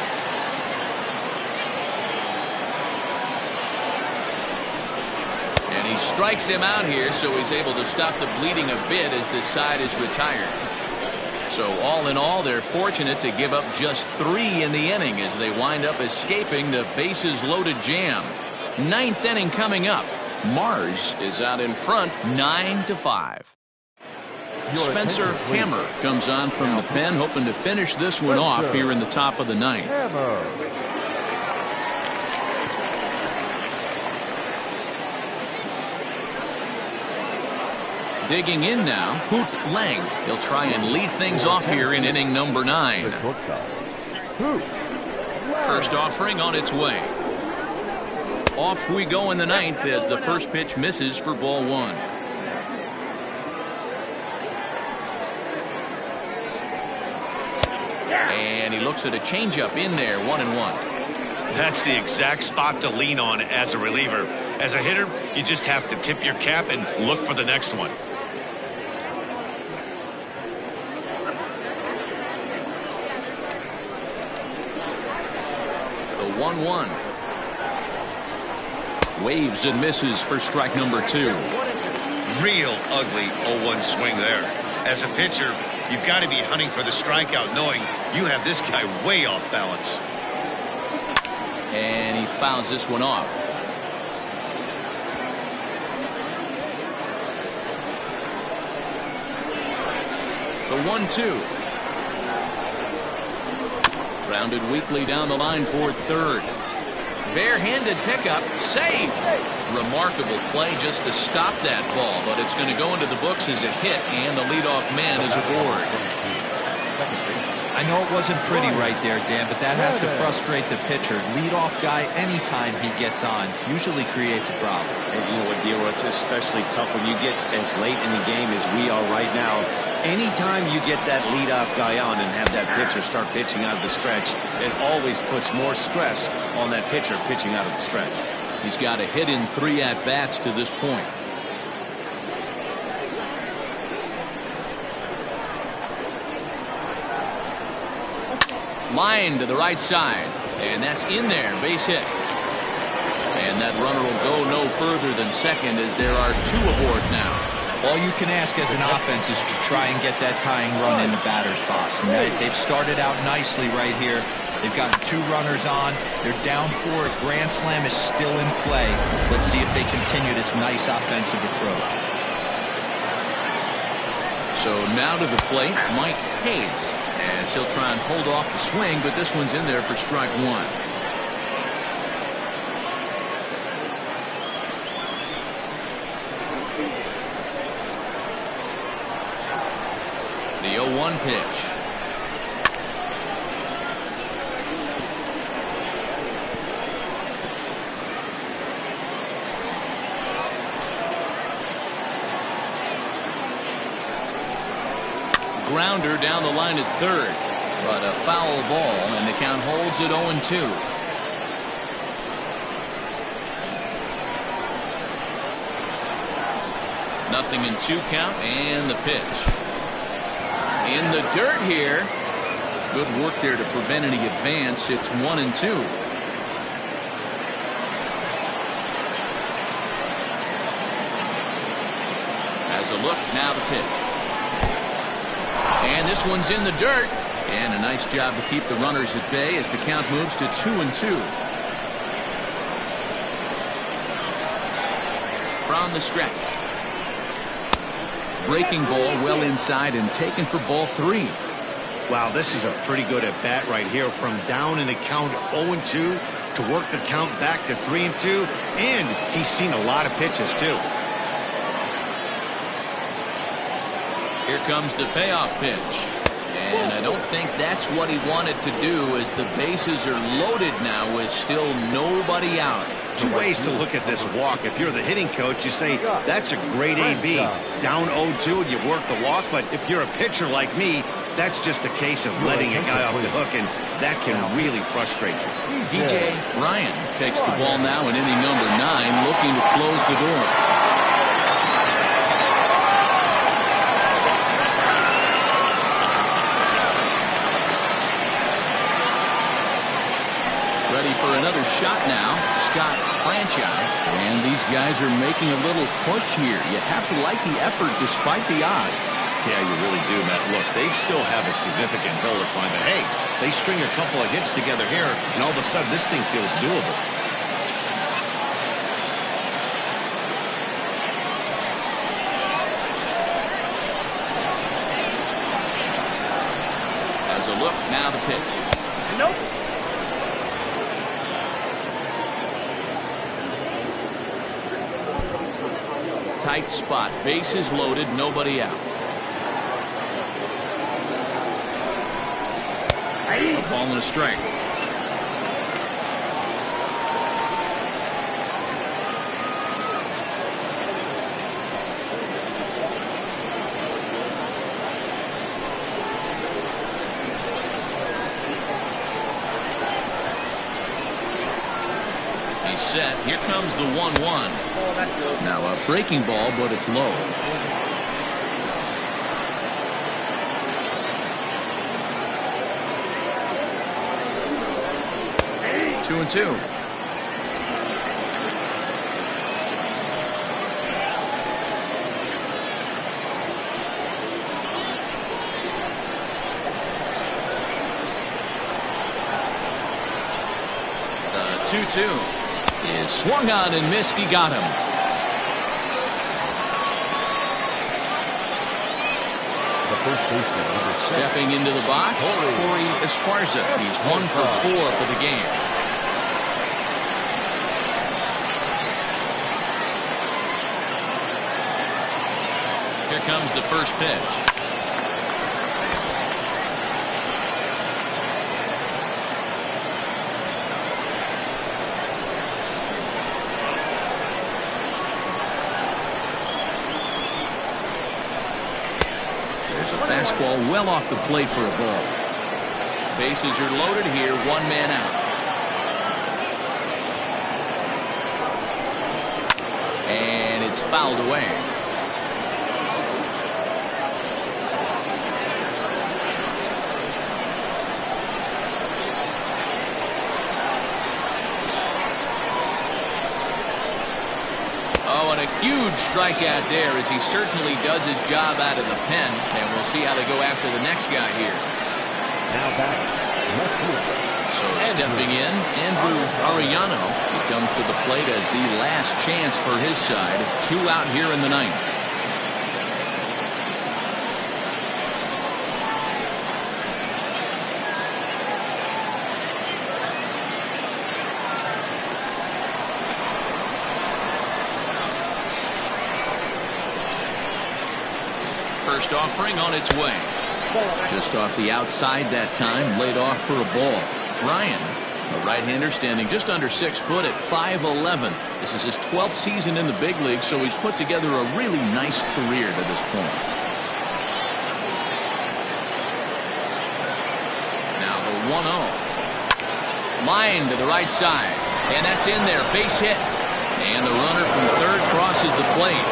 And he strikes him out here, so he's able to stop the bleeding a bit as this side is retired. So all in all, they're fortunate to give up just 3 in the inning as they wind up escaping the bases loaded jam. 9th inning coming up. Mars is out in front 9-5. Spencer Hammer comes on from the pen, hoping to finish this one off here in the top of the 9th. Digging in now, Hoot Lang. He'll try and lead things off here in inning number 9. First offering on its way. Off we go in the 9th as the first pitch misses for ball 1. And he looks at a changeup in there, 1-1. That's the exact spot to lean on as a reliever. As a hitter, you just have to tip your cap and look for the next one. The 1-1. Waves and misses for strike number 2. Real ugly 0-1 swing there. As a pitcher, you've got to be hunting for the strikeout, knowing you have this guy way off balance. And he fouls this one off. The 1-2. Grounded weakly down the line toward third. Barehanded pickup, save. Remarkable play just to stop that ball, but it's going to go into the books as a hit, and the leadoff man is aboard. I know it wasn't pretty right there, Dan, but that has to frustrate the pitcher. Leadoff guy, anytime he gets on, usually creates a problem. And you know what, Dero, it's especially tough when you get as late in the game as we are right now. Anytime you get that leadoff guy on and have that pitcher start pitching out of the stretch, it always puts more stress on that pitcher pitching out of the stretch. He's got a hit in 3 at-bats to this point. Line to the right side, and that's in there, base hit. And that runner will go no further than second as there are 2 aboard now. All you can ask as an offense is to try and get that tying run in the batter's box. And they've started out nicely right here. They've gotten 2 runners on. They're down 4. Grand slam is still in play. Let's see if they continue this nice offensive approach. So now to the plate, Mike Hayes, as he'll try and hold off the swing, but this one's in there for strike 1. The 0-1 pitch. Grounder down the line at third, but a foul ball, and the count holds at 0-2. Nothing in 2 count, and the pitch. In the dirt here. Good work there to prevent any advance. It's 1-2. As a look, now the pitch. And this one's in the dirt. And a nice job to keep the runners at bay as the count moves to 2-2. From the stretch. Breaking ball well inside and taken for ball 3. Wow, this is a pretty good at bat right here, from down in the count 0-2 to work the count back to 3-2, and he's seen a lot of pitches too. Here comes the payoff pitch, and I don't think that's what he wanted to do, as the bases are loaded now with still nobody out. 2 ways to look at this walk. If you're the hitting coach, you say that's a great AB. Down 0-2 and you work the walk, but if you're a pitcher like me, that's just a case of letting a guy off the hook, and that can really frustrate you. DJ Ryan takes the ball now in inning number 9, looking to close the door. Ready for another shot now, Scott Franchise. And these guys are making a little push here. You have to like the effort despite the odds. Yeah, you really do, Matt. Look, they still have a significant hill to climb, but hey, they string a couple of hits together here, and all of a sudden this thing feels doable. As a look, now the pitch. Nope. Tight spot, bases loaded, nobody out. A ball and a strike. He's set. Here comes the 1-1. Now a breaking ball, but it's low. Two and two. The 2-2 is swung on and missed. He got him. first baseman, number 7. Stepping into the box, Corey Esparza. He's 1 for 4 for the game. Here comes the first pitch. There's a fastball well off the plate for a ball. Bases are loaded here, 1 man out. And it's fouled away. Oh, and a huge strikeout there as he certainly does his job out of the pen. And we'll see how they go after the next guy here. Now back, left field. So stepping in, Andrew Arellano. He comes to the plate as the last chance for his side. 2 out here in the ninth. First offering on its way. Just off the outside that time, laid off for a ball. Ryan, a right-hander standing just under 6 foot at 5'11". This is his 12th season in the big league, so he's put together a really nice career to this point. Now the 1-0. Line to the right side, and that's in there, base hit. And the runner from third crosses the plate.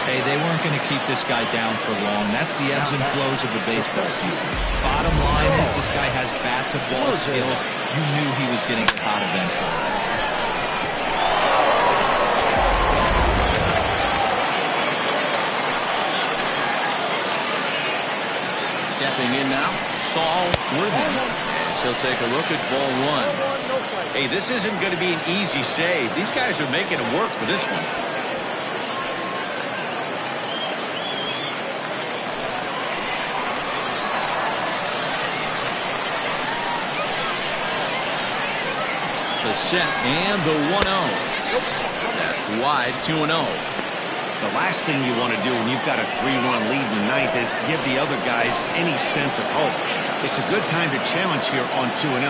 Hey, they weren't going to keep this guy down for long. That's the ebbs and flows of the baseball season. Bottom line is this guy has bat-to-ball skills. You knew he was going to get hot eventually. Stepping in now, Saul Worthing, as he'll take a look at ball 1. Hey, this isn't going to be an easy save. These guys are making it work for this one. The set and the 1-0. That's wide, 2-0. The last thing you want to do when you've got a 3-1 lead in the ninth is give the other guys any sense of hope. It's a good time to challenge here on 2-0,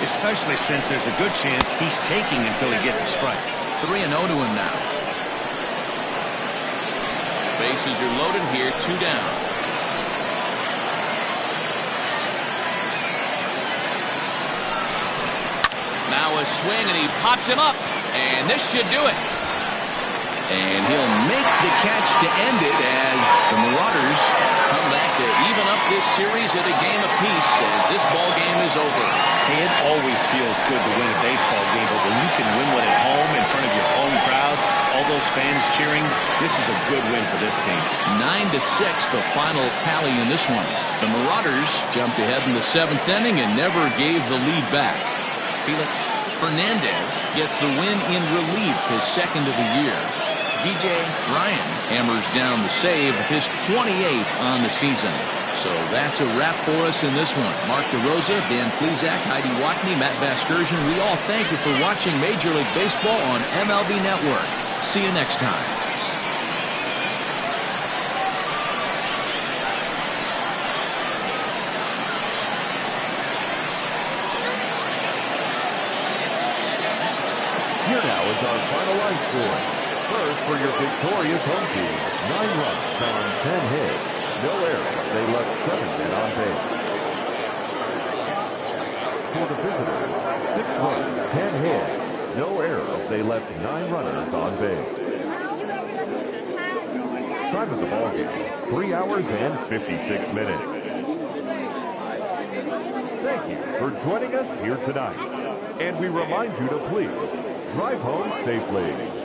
especially since there's a good chance he's taking until he gets a strike. 3-0 to him now. Bases are loaded here, 2 down. Now a swing, and he pops him up, and this should do it. And he'll make the catch to end it as the Marauders come back to even up this series at a game apiece as this ball game is over. Hey, it always feels good to win a baseball game, but when you can win one at home in front of your home crowd, all those fans cheering, this is a good win for this team. 9-6, the final tally in this one. The Marauders jumped ahead in the 7th inning and never gave the lead back. Felix Fernandez gets the win in relief, his 2nd of the year. DJ Ryan hammers down the save, his 28th on the season. So that's a wrap for us in this one. Mark DeRosa, Dan Plesac, Heidi Watney, Matt Vasgersian, we all thank you for watching Major League Baseball on MLB Network. See you next time. Here now is our final line score. First for your victorious home team, 9 runs on 10 hits. No errors. They left 7 men on base. For the visitors, 6 runs, 10 hits. No errors. They left 9 runners on base. Time of the ballgame, 3 hours and 56 minutes. Thank you for joining us here tonight. And we remind you to please drive home safely.